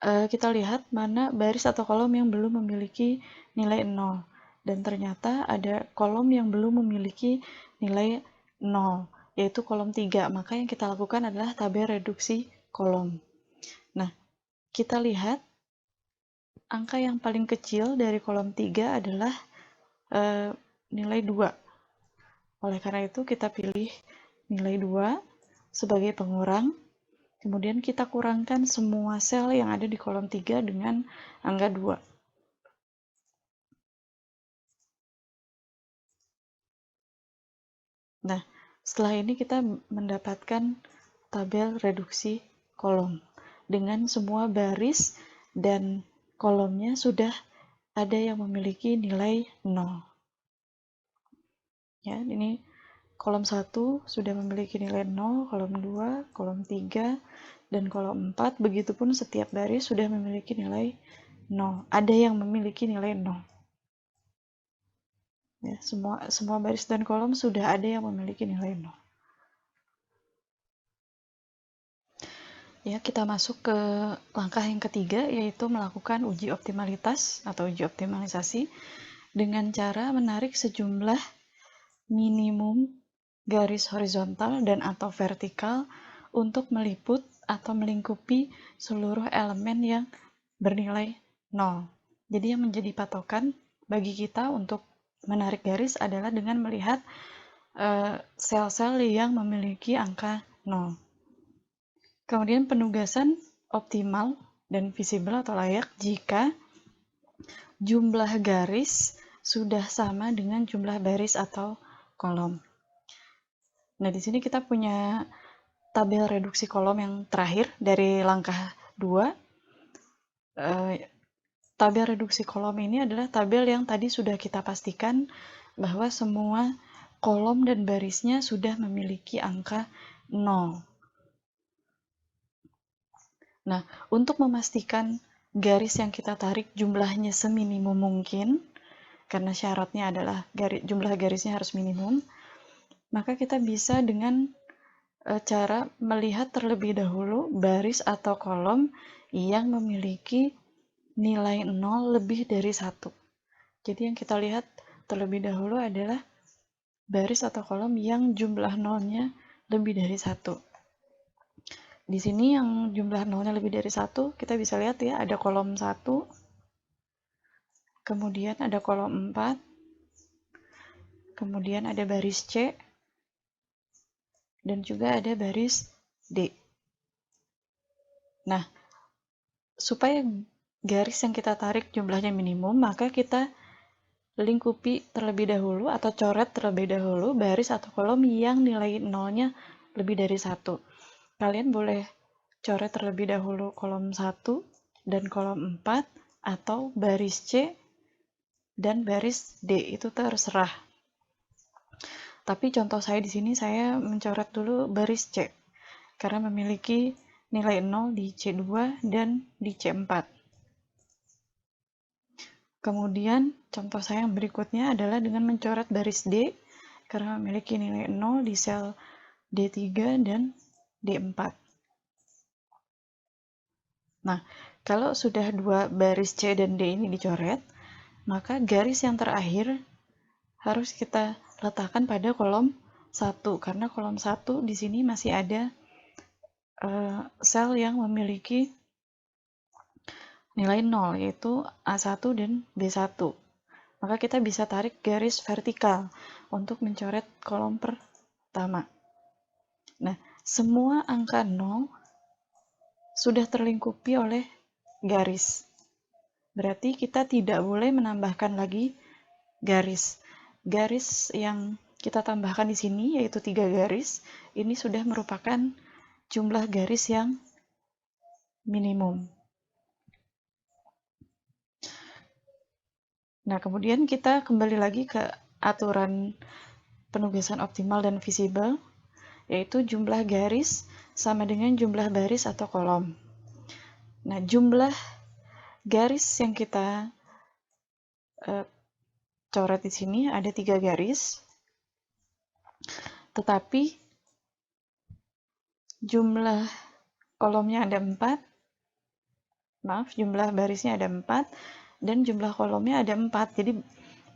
Kita lihat mana baris atau kolom yang belum memiliki nilai 0. Dan ternyata ada kolom yang belum memiliki nilai 0, yaitu kolom 3. Maka yang kita lakukan adalah tabel reduksi kolom. Nah, kita lihat angka yang paling kecil dari kolom 3 adalah nilai 2. Oleh karena itu, kita pilih nilai 2 sebagai pengurang. Kemudian kita kurangkan semua sel yang ada di kolom 3 dengan angka 2. Nah, setelah ini kita mendapatkan tabel reduksi kolom dengan semua baris dan kolomnya sudah ada yang memiliki nilai 0. Ya, ini kolom 1 sudah memiliki nilai 0, kolom 2, kolom 3, dan kolom 4, begitupun setiap baris sudah memiliki nilai 0. Ada yang memiliki nilai 0. Ya, semua baris dan kolom sudah ada yang memiliki nilai 0. Ya, kita masuk ke langkah yang ketiga, yaitu melakukan uji optimalitas atau uji optimalisasi dengan cara menarik sejumlah minimum garis horizontal dan atau vertikal untuk meliput atau melingkupi seluruh elemen yang bernilai 0. Jadi yang menjadi patokan bagi kita untuk menarik garis adalah dengan melihat sel-sel yang memiliki angka 0. Kemudian penugasan optimal dan visible atau layak jika jumlah garis sudah sama dengan jumlah baris atau kolom. Nah, di sini kita punya tabel reduksi kolom yang terakhir dari langkah 2. Tabel reduksi kolom ini adalah tabel yang tadi sudah kita pastikan bahwa semua kolom dan barisnya sudah memiliki angka 0. Nah, untuk memastikan garis yang kita tarik jumlahnya seminimum mungkin, karena syaratnya adalah jumlah garisnya harus minimum, maka kita bisa dengan cara melihat terlebih dahulu baris atau kolom yang memiliki nilai 0 lebih dari 1. Jadi yang kita lihat terlebih dahulu adalah baris atau kolom yang jumlah nolnya lebih dari 1. Di sini yang jumlah nolnya lebih dari 1, kita bisa lihat ya, ada kolom 1, kemudian ada kolom 4, kemudian ada baris C, dan juga ada baris D. Nah, supaya garis yang kita tarik jumlahnya minimum, maka kita lingkupi terlebih dahulu atau coret terlebih dahulu baris atau kolom yang nilai nolnya lebih dari 1. Kalian boleh coret terlebih dahulu kolom 1 dan kolom 4 atau baris C dan baris D, itu terserah. Tapi contoh saya di sini saya mencoret dulu baris C karena memiliki nilai 0 di C2 dan di C4. Kemudian contoh saya yang berikutnya adalah dengan mencoret baris D karena memiliki nilai 0 di sel D3 dan D4. Nah, kalau sudah dua baris C dan D ini dicoret, maka garis yang terakhir harus kita letakkan pada kolom 1, karena kolom 1 di sini masih ada sel yang memiliki nilai 0, yaitu A1 dan B1. Maka kita bisa tarik garis vertikal untuk mencoret kolom pertama. Nah, semua angka 0 sudah terlingkupi oleh garis. Berarti kita tidak boleh menambahkan lagi garis. Garis yang kita tambahkan di sini, yaitu 3 garis, ini sudah merupakan jumlah garis yang minimum. Nah, kemudian kita kembali lagi ke aturan penugasan optimal dan visible, yaitu jumlah garis sama dengan jumlah baris atau kolom. Nah, jumlah garis yang kita coret di sini ada 3 garis, tetapi jumlah kolomnya ada 4, jumlah barisnya ada 4, dan jumlah kolomnya ada 4. Jadi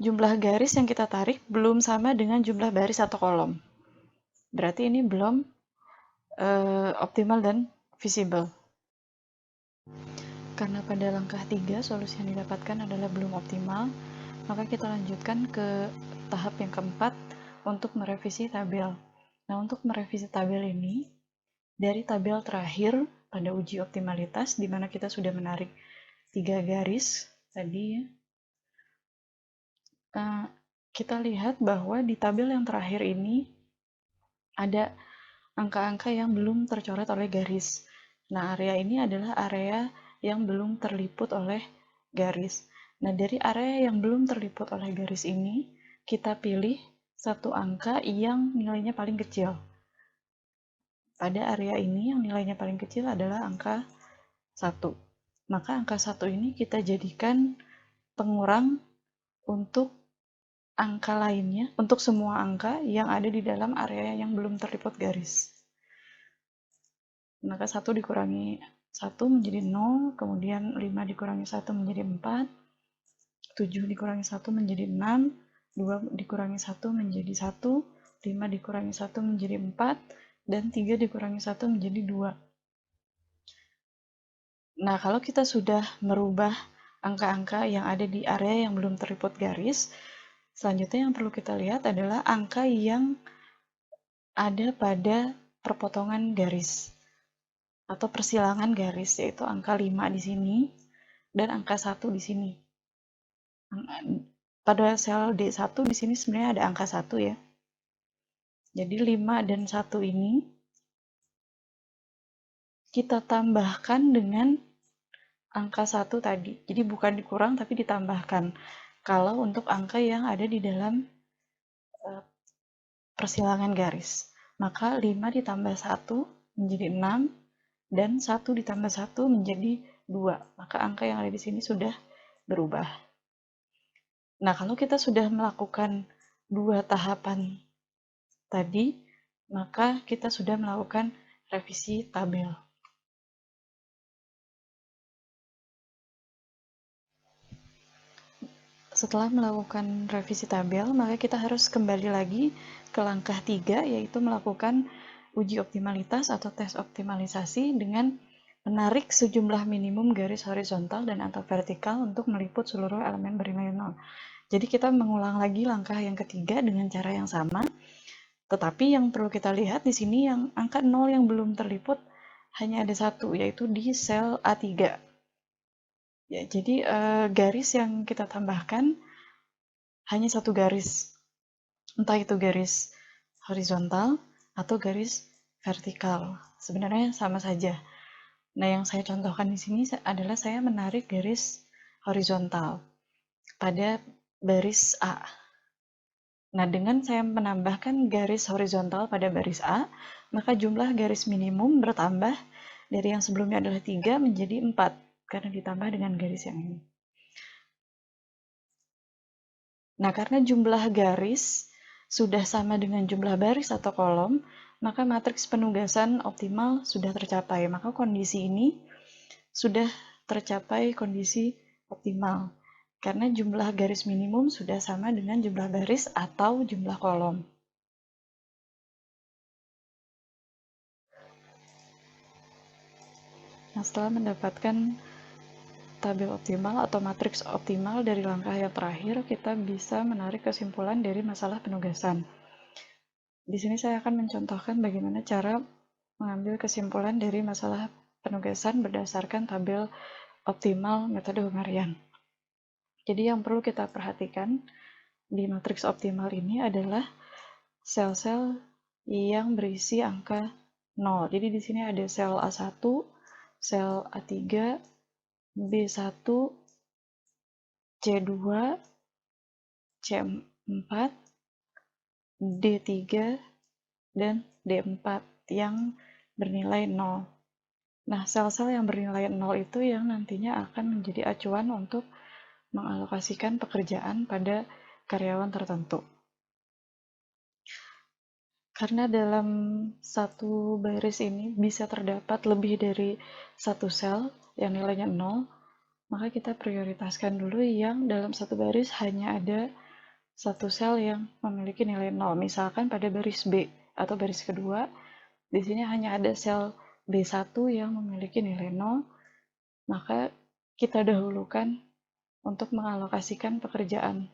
jumlah garis yang kita tarik belum sama dengan jumlah baris atau kolom. Berarti ini belum optimal dan visible. Karena pada langkah 3 solusi yang didapatkan adalah belum optimal, maka kita lanjutkan ke tahap yang keempat untuk merevisi tabel. Nah, untuk merevisi tabel ini, dari tabel terakhir pada uji optimalitas, di mana kita sudah menarik 3 garis tadi ya, kita lihat bahwa di tabel yang terakhir ini ada angka-angka yang belum tercoret oleh garis. Nah, area ini adalah area yang belum terliput oleh garis. Nah, dari area yang belum terliput oleh garis ini, kita pilih satu angka yang nilainya paling kecil. Pada area ini yang nilainya paling kecil adalah angka 1. Maka angka 1 ini kita jadikan pengurang untuk angka lainnya, untuk semua angka yang ada di dalam area yang belum terliput garis. Maka 1 dikurangi 1 menjadi 0, kemudian 5 dikurangi 1 menjadi 4, 7 dikurangi 1 menjadi 6, 2 dikurangi 1 menjadi 1, 5 dikurangi 1 menjadi 4, dan 3 dikurangi 1 menjadi 2. Nah, kalau kita sudah merubah angka-angka yang ada di area yang belum terliput garis, selanjutnya yang perlu kita lihat adalah angka yang ada pada perpotongan garis atau persilangan garis, yaitu angka 5 di sini dan angka 1 di sini. Pada sel D1 di sini sebenarnya ada angka 1 ya. Jadi 5 dan 1 ini kita tambahkan dengan angka 1 tadi. Jadi bukan dikurang tapi ditambahkan. Kalau untuk angka yang ada di dalam persilangan garis, maka 5 ditambah 1 menjadi 6 dan 1 ditambah 1 menjadi 2. Maka angka yang ada di sini sudah berubah. Nah, kalau kita sudah melakukan 2 tahapan tadi, maka kita sudah melakukan revisi tabel. Setelah melakukan revisi tabel, maka kita harus kembali lagi ke langkah 3, yaitu melakukan uji optimalitas atau tes optimalisasi dengan menarik sejumlah minimum garis horizontal dan atau vertikal untuk meliput seluruh elemen bernilai 0. Jadi kita mengulang lagi langkah yang ketiga dengan cara yang sama, tetapi yang perlu kita lihat di sini yang angka 0 yang belum terliput hanya ada satu, yaitu di sel A3. Ya, jadi garis yang kita tambahkan hanya satu garis, entah itu garis horizontal atau garis vertikal. Sebenarnya sama saja. Nah, yang saya contohkan di sini adalah saya menarik garis horizontal pada baris A. Nah, dengan saya menambahkan garis horizontal pada baris A, maka jumlah garis minimum bertambah dari yang sebelumnya adalah 3 menjadi 4, karena ditambah dengan garis yang ini. Nah, karena jumlah garis sudah sama dengan jumlah baris atau kolom, maka matriks penugasan optimal sudah tercapai. Maka kondisi ini sudah tercapai kondisi optimal, karena jumlah garis minimum sudah sama dengan jumlah baris atau jumlah kolom. Nah, setelah mendapatkan tabel optimal atau matriks optimal dari langkah yang terakhir, kita bisa menarik kesimpulan dari masalah penugasan. Di sini saya akan mencontohkan bagaimana cara mengambil kesimpulan dari masalah penugasan berdasarkan tabel optimal metode Hungarian. Jadi yang perlu kita perhatikan di matriks optimal ini adalah sel-sel yang berisi angka 0. Jadi di sini ada sel A1, sel A3, B1, C2, C4, D3, dan D4 yang bernilai 0. Nah, sel-sel yang bernilai 0 itu yang nantinya akan menjadi acuan untuk mengalokasikan pekerjaan pada karyawan tertentu. Karena dalam satu baris ini bisa terdapat lebih dari satu sel yang nilainya 0, maka kita prioritaskan dulu yang dalam satu baris hanya ada satu sel yang memiliki nilai 0. Misalkan pada baris B atau baris kedua, di sini hanya ada sel B1 yang memiliki nilai 0, maka kita dahulukan untuk mengalokasikan pekerjaan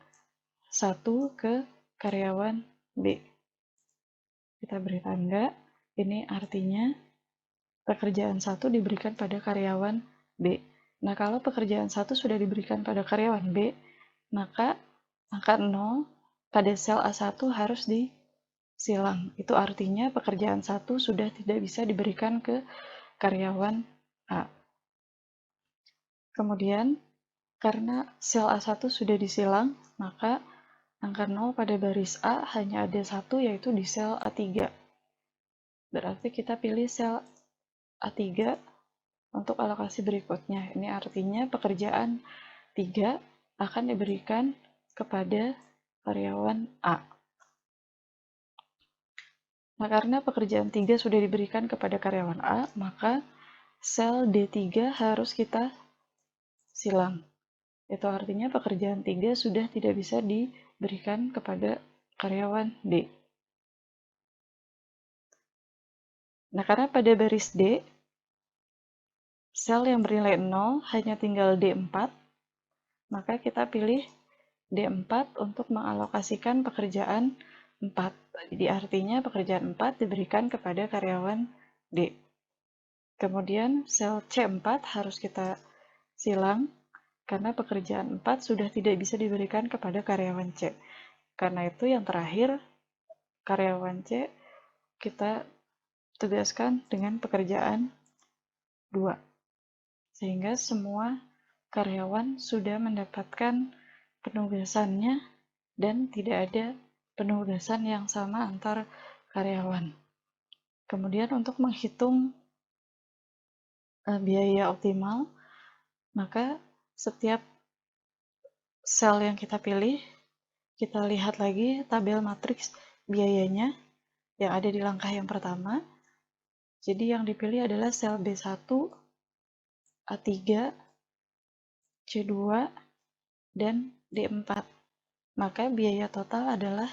1 ke karyawan B. Kita beri tanda, ini artinya pekerjaan 1 diberikan pada karyawan B. Nah, kalau pekerjaan 1 sudah diberikan pada karyawan B, maka angka 0 pada sel A1 harus disilang. Itu artinya pekerjaan 1 sudah tidak bisa diberikan ke karyawan A. Kemudian, karena sel A1 sudah disilang, maka angka 0 pada baris A hanya ada satu, yaitu di sel A3. Berarti kita pilih sel A3 untuk alokasi berikutnya. Ini artinya pekerjaan 3 akan diberikan kepada karyawan A. Nah, karena pekerjaan 3 sudah diberikan kepada karyawan A, maka sel D3 harus kita silang. Itu artinya pekerjaan 3 sudah tidak bisa diberikan kepada karyawan D. Nah, karena pada baris D, sel yang bernilai 0 hanya tinggal D4, maka kita pilih D4 untuk mengalokasikan pekerjaan 4. Jadi artinya pekerjaan 4 diberikan kepada karyawan D. Kemudian sel C4 harus kita silang karena pekerjaan 4 sudah tidak bisa diberikan kepada karyawan C. Karena itu yang terakhir, karyawan C kita tugaskan dengan pekerjaan 2. Sehingga semua karyawan sudah mendapatkan penugasannya dan tidak ada penugasan yang sama antar karyawan. Kemudian untuk menghitung biaya optimal, maka setiap sel yang kita pilih, kita lihat lagi tabel matriks biayanya yang ada di langkah yang pertama. Jadi yang dipilih adalah sel B1, A3, C2, dan D4. Maka biaya total adalah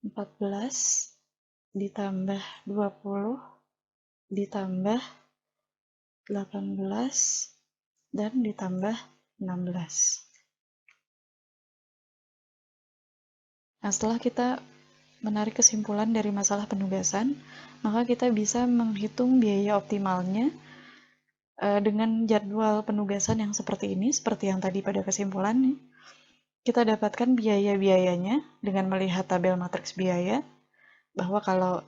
14 ditambah 20 ditambah 18 dan ditambah 16. Nah, setelah kita menarik kesimpulan dari masalah penugasan, maka kita bisa menghitung biaya optimalnya dengan jadwal penugasan yang seperti ini, seperti yang tadi pada kesimpulannya. Kita dapatkan biaya-biayanya dengan melihat tabel matriks biaya, bahwa kalau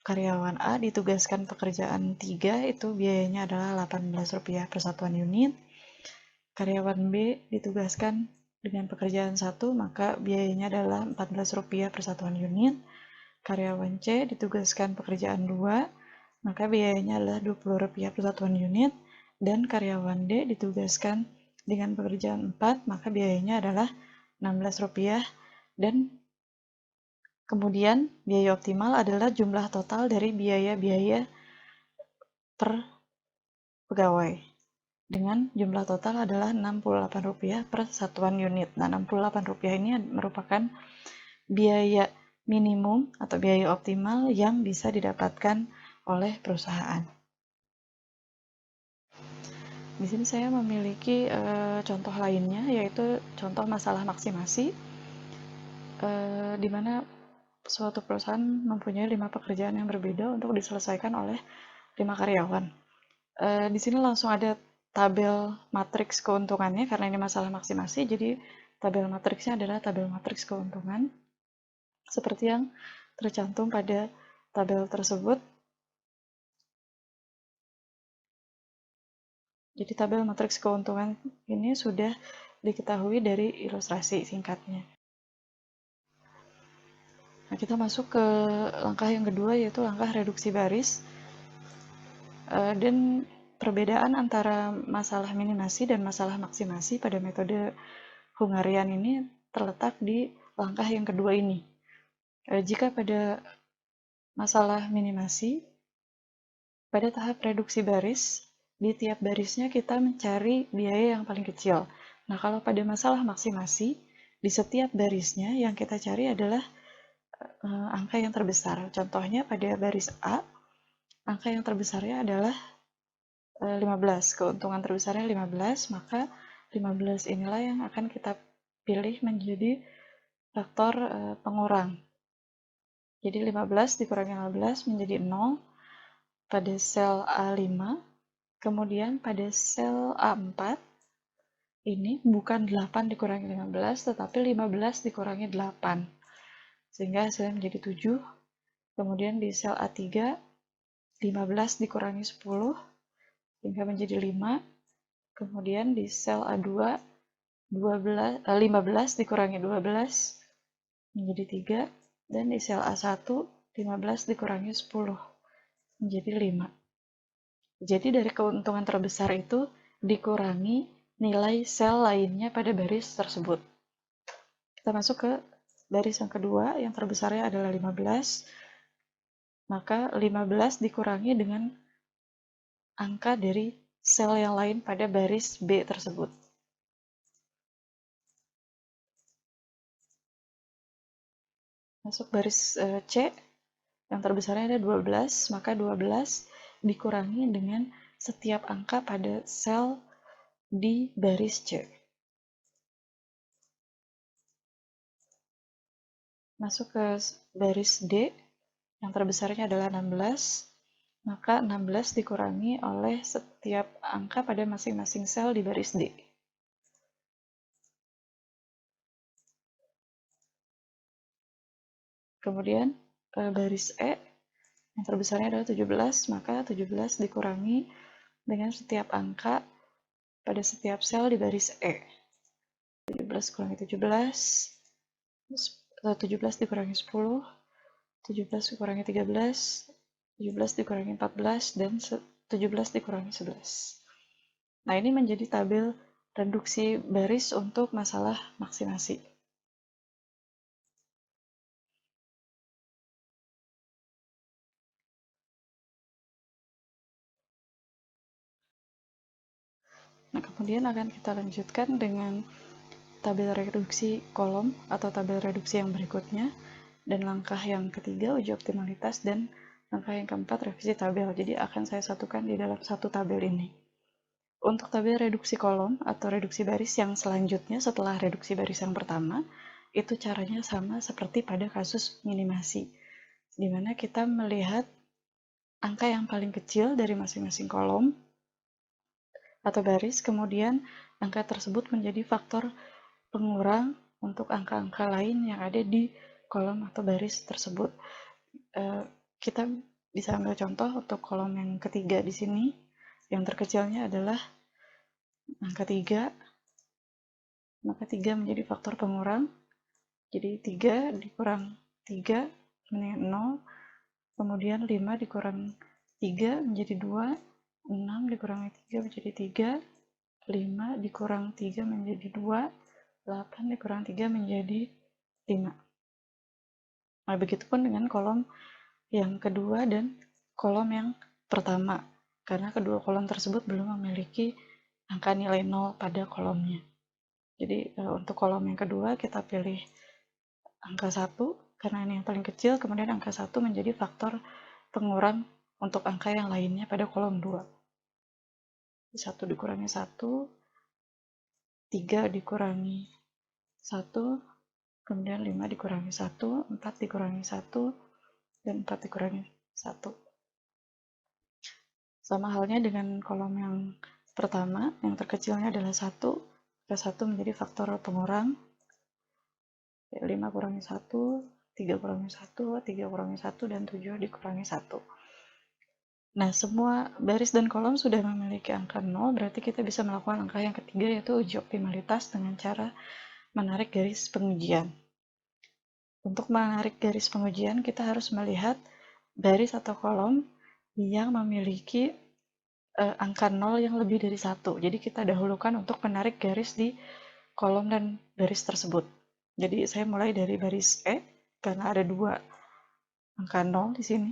karyawan A ditugaskan pekerjaan 3, itu biayanya adalah Rp18 per satuan unit. Karyawan B ditugaskan dengan pekerjaan 1, maka biayanya adalah Rp14 per satuan unit. Karyawan C ditugaskan pekerjaan 2, maka biayanya adalah Rp20 per satuan unit. Dan karyawan D ditugaskan dengan pekerjaan 4, maka biayanya adalah Rp16. Dan kemudian biaya optimal adalah jumlah total dari biaya-biaya per pegawai. Dengan jumlah total adalah Rp68 per satuan unit. Nah, Rp68 ini merupakan biaya minimum atau biaya optimal yang bisa didapatkan oleh perusahaan. Di sini saya memiliki contoh lainnya, yaitu contoh masalah maksimasi, di mana suatu perusahaan mempunyai 5 pekerjaan yang berbeda untuk diselesaikan oleh 5 karyawan. Di sini langsung ada tabel matriks keuntungannya, karena ini masalah maksimasi, jadi tabel matriksnya adalah tabel matriks keuntungan, seperti yang tercantum pada tabel tersebut. Jadi tabel matriks keuntungan ini sudah diketahui dari ilustrasi singkatnya. Nah, kita masuk ke langkah yang kedua, yaitu langkah reduksi baris. Dan perbedaan antara masalah minimasi dan masalah maksimasi pada metode Hungarian ini terletak di langkah yang kedua ini. Jika pada masalah minimasi, pada tahap reduksi baris, di tiap barisnya kita mencari biaya yang paling kecil. Nah, kalau pada masalah maksimasi, di setiap barisnya yang kita cari adalah angka yang terbesar. Contohnya pada baris A, angka yang terbesarnya adalah 15, keuntungan terbesarnya 15, maka 15 inilah yang akan kita pilih menjadi faktor pengurang. Jadi 15 dikurangi 15 menjadi 0 pada sel A5, kemudian pada sel A4 ini bukan 8 dikurangi 15, tetapi 15 dikurangi 8, sehingga hasilnya menjadi 7. Kemudian di sel A3, 15 dikurangi 10, sehingga menjadi 5. Kemudian di sel A2, 15 dikurangi 12 menjadi 3, dan di sel A1, 15 dikurangi 10 menjadi 5. Jadi dari keuntungan terbesar itu dikurangi nilai sel lainnya pada baris tersebut. Kita masuk ke baris yang kedua, yang terbesarnya adalah 15. Maka 15 dikurangi dengan angka dari sel yang lain pada baris B tersebut. Masuk baris C, yang terbesarnya ada 12, maka 12 dikurangi dengan setiap angka pada sel di baris C. Masuk ke baris D, yang terbesarnya adalah 16, maka 16 dikurangi oleh setiap angka pada masing-masing sel di baris D. Kemudian baris E, yang terbesarnya adalah 17, maka 17 dikurangi dengan setiap angka pada setiap sel di baris E. 17 kurangi 17, 17 dikurangi 10, 17 dikurangi 13, 17 dikurangi 14, dan 17 dikurangi 11. Nah, ini menjadi tabel reduksi baris untuk masalah maksimasi. Nah, kemudian akan kita lanjutkan dengan tabel reduksi kolom atau tabel reduksi yang berikutnya, dan langkah yang ketiga uji optimalitas, dan langkah yang keempat revisi tabel. Jadi akan saya satukan di dalam satu tabel ini. Untuk tabel reduksi kolom atau reduksi baris yang selanjutnya setelah reduksi baris yang pertama, itu caranya sama seperti pada kasus minimasi, di mana kita melihat angka yang paling kecil dari masing-masing kolom atau baris, kemudian angka tersebut menjadi faktor pengurang untuk angka-angka lain yang ada di kolom atau baris tersebut. Kita bisa ambil contoh untuk kolom yang ketiga di sini. Yang terkecilnya adalah angka 3, maka 3 menjadi faktor pengurang. Jadi 3 dikurang 3 menjadi 0, kemudian 5 dikurang 3 menjadi 2, 6 dikurangi 3 menjadi 3, 5 dikurang 3 menjadi 2, 8 dikurang 3 menjadi 5. Nah, begitupun dengan kolom yang kedua dan kolom yang pertama, karena kedua kolom tersebut belum memiliki angka nilai 0 pada kolomnya. Jadi untuk kolom yang kedua kita pilih angka 1, karena ini yang paling kecil, kemudian angka 1 menjadi faktor pengurang untuk angka yang lainnya pada kolom 2. 1 dikurangi 1, 3 dikurangi 1, kemudian 5 dikurangi 1, 4 dikurangi 1, dan 4 dikurangi 1. Sama halnya dengan kolom yang pertama, yang terkecilnya adalah 1, maka 1 menjadi faktor pengurang. 5 kurangi 1, 3 kurangi 1, 3 kurangi 1, dan 7 dikurangi 1. Nah, semua baris dan kolom sudah memiliki angka 0, berarti kita bisa melakukan angka yang ketiga, yaitu uji optimalitas dengan cara menarik garis pengujian. Untuk menarik garis pengujian, kita harus melihat baris atau kolom yang memiliki angka 0 yang lebih dari 1. Jadi kita dahulukan untuk menarik garis di kolom dan baris tersebut. Jadi saya mulai dari baris E, karena ada 2 angka 0 di sini.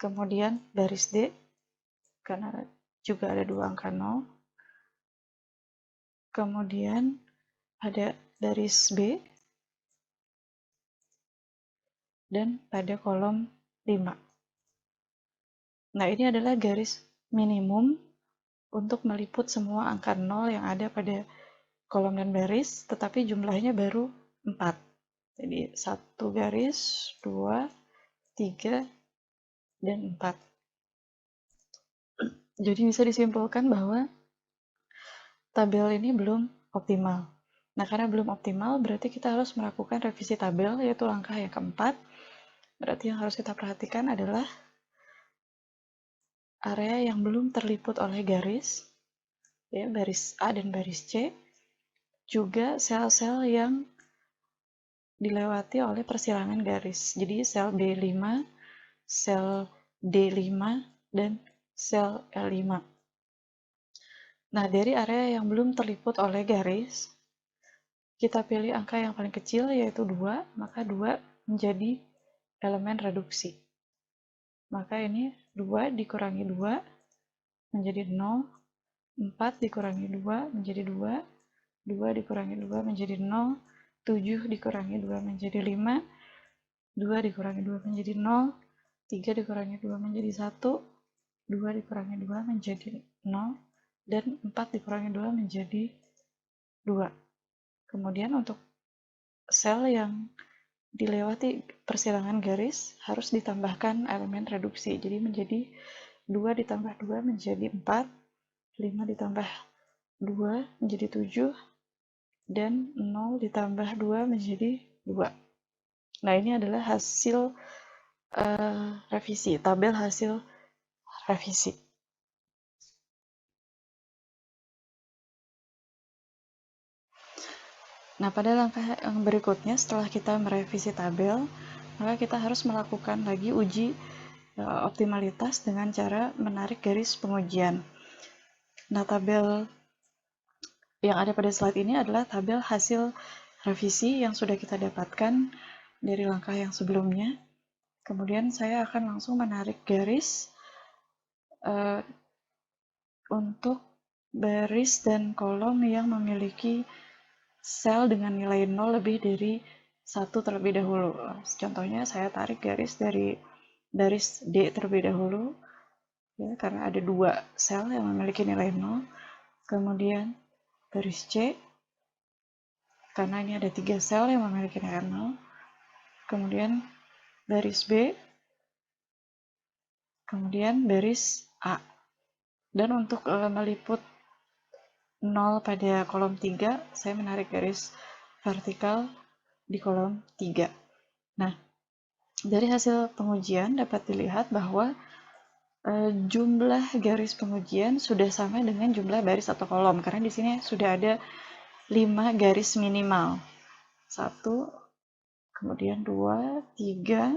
Kemudian baris D, karena juga ada 2 angka 0. Kemudian ada baris B, dan pada kolom 5. Nah, ini adalah garis minimum untuk meliput semua angka 0 yang ada pada kolom dan baris, tetapi jumlahnya baru 4. Jadi 1 garis, 2, 3, dan 4. Jadi bisa disimpulkan bahwa tabel ini belum optimal. Nah, karena belum optimal, berarti kita harus melakukan revisi tabel, yaitu langkah yang keempat. Berarti yang harus kita perhatikan adalah area yang belum terliput oleh garis, ya, baris A dan baris C, juga sel-sel yang dilewati oleh persilangan garis. Jadi sel B5, sel D5, dan sel L5. Nah, dari area yang belum terliput oleh garis, kita pilih angka yang paling kecil yaitu 2, maka 2 menjadi elemen reduksi. Maka ini 2 dikurangi 2 menjadi 0, 4 dikurangi 2 menjadi 2, 2 dikurangi 2 menjadi 0, 7 dikurangi 2 menjadi 5, 2 dikurangi 2 menjadi 0, 3 dikurangi 2 menjadi 1, 2 dikurangi 2 menjadi 0, dan 4 dikurangi 2 menjadi 2. Kemudian untuk sel yang dilewati persilangan garis harus ditambahkan elemen reduksi. Jadi menjadi 2 ditambah 2 menjadi 4, 5 ditambah 2 menjadi 7, dan 0 ditambah 2 menjadi 2. Nah, ini adalah hasil revisi, tabel hasil revisi. Nah, pada langkah yang berikutnya setelah kita merevisi tabel, maka kita harus melakukan lagi uji optimalitas dengan cara menarik garis pengujian. Nah, tabel yang ada pada slide ini adalah tabel hasil revisi yang sudah kita dapatkan dari langkah yang sebelumnya. Kemudian saya akan langsung menarik garis untuk baris dan kolom yang memiliki sel dengan nilai 0 lebih dari 1 terlebih dahulu. Contohnya saya tarik garis dari baris D terlebih dahulu, ya, karena ada 2 sel yang memiliki nilai 0. Kemudian baris C, karena ini ada 3 sel yang memiliki nilai 0. Kemudian baris B, kemudian baris A. Dan untuk meliput 0 pada kolom 3, saya menarik garis vertikal di kolom 3. Nah, dari hasil pengujian dapat dilihat bahwa jumlah garis pengujian sudah sama dengan jumlah baris atau kolom, karena di sini sudah ada 5 garis minimal. 1, kemudian 2, 3,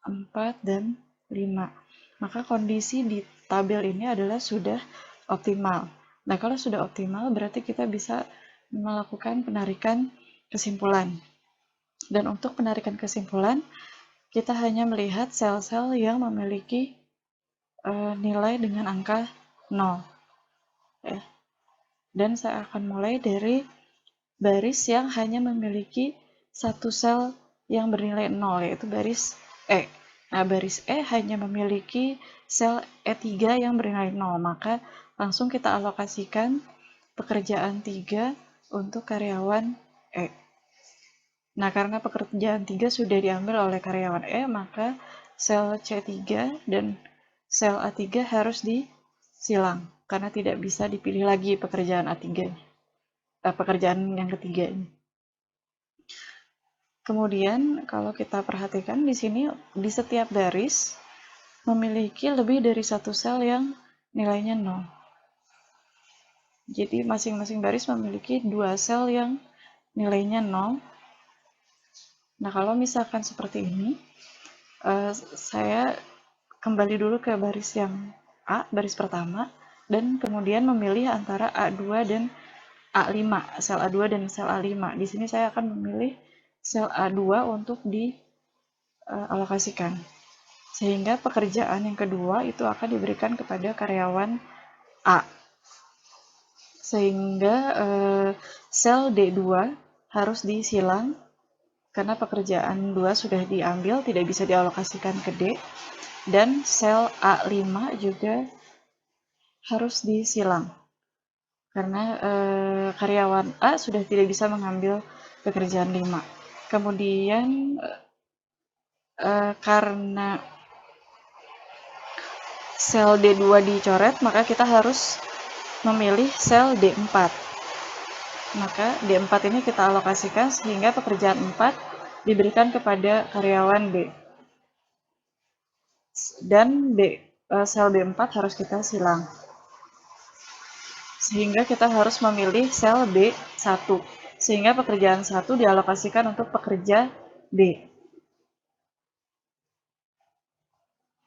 4, dan 5. Maka kondisi di tabel ini adalah sudah optimal. Nah, kalau sudah optimal berarti kita bisa melakukan penarikan kesimpulan. Dan untuk penarikan kesimpulan, kita hanya melihat sel-sel yang memiliki nilai dengan angka 0. Ya. Dan saya akan mulai dari baris yang hanya memiliki satu sel yang bernilai 0, yaitu baris E. Nah, baris E hanya memiliki sel E3 yang bernilai 0, maka langsung kita alokasikan pekerjaan 3 untuk karyawan E. Nah, karena pekerjaan 3 sudah diambil oleh karyawan E, maka sel C3 dan sel A3 harus disilang, karena tidak bisa dipilih lagi pekerjaan A3, pekerjaan yang ketiga ini. Kemudian, kalau kita perhatikan di sini, di setiap baris memiliki lebih dari satu sel yang nilainya 0. Jadi masing-masing baris memiliki 2 sel yang nilainya 0. Nah, kalau misalkan seperti ini, saya kembali dulu ke baris yang A, baris pertama, dan kemudian memilih antara A2 dan A5, sel A2 dan sel A5. Di sini saya akan memilih sel A2 untuk dialokasikan. Sehingga pekerjaan yang kedua itu akan diberikan kepada karyawan A. Sehingga sel D2 harus disilang karena pekerjaan 2 sudah diambil, tidak bisa dialokasikan ke D. Dan sel A5 juga harus disilang karena karyawan A sudah tidak bisa mengambil pekerjaan 5. Kemudian karena sel D2 dicoret, maka kita harus memilih sel D4. Maka D4 ini kita alokasikan sehingga pekerjaan 4 diberikan kepada karyawan B. Dan sel B4 harus kita silang. Sehingga kita harus memilih sel B1. Sehingga pekerjaan 1 dialokasikan untuk pekerja B.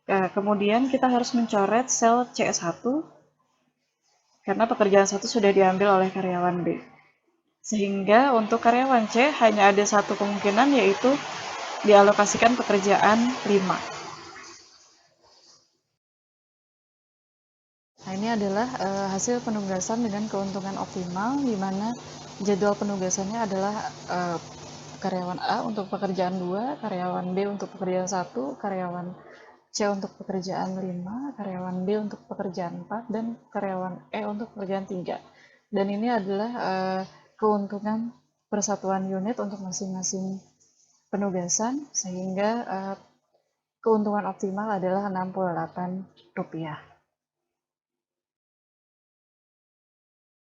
Nah, kemudian kita harus mencoret sel C1 karena pekerjaan 1 sudah diambil oleh karyawan B. Sehingga untuk karyawan C hanya ada satu kemungkinan, yaitu dialokasikan pekerjaan 5. Nah, ini adalah hasil penugasan dengan keuntungan optimal, di mana jadwal penugasannya adalah karyawan A untuk pekerjaan 2, karyawan B untuk pekerjaan 1, karyawan C untuk pekerjaan 5, karyawan D untuk pekerjaan 4, dan karyawan E untuk pekerjaan 3. Dan ini adalah keuntungan persatuan unit untuk masing-masing penugasan, sehingga keuntungan optimal adalah Rp68.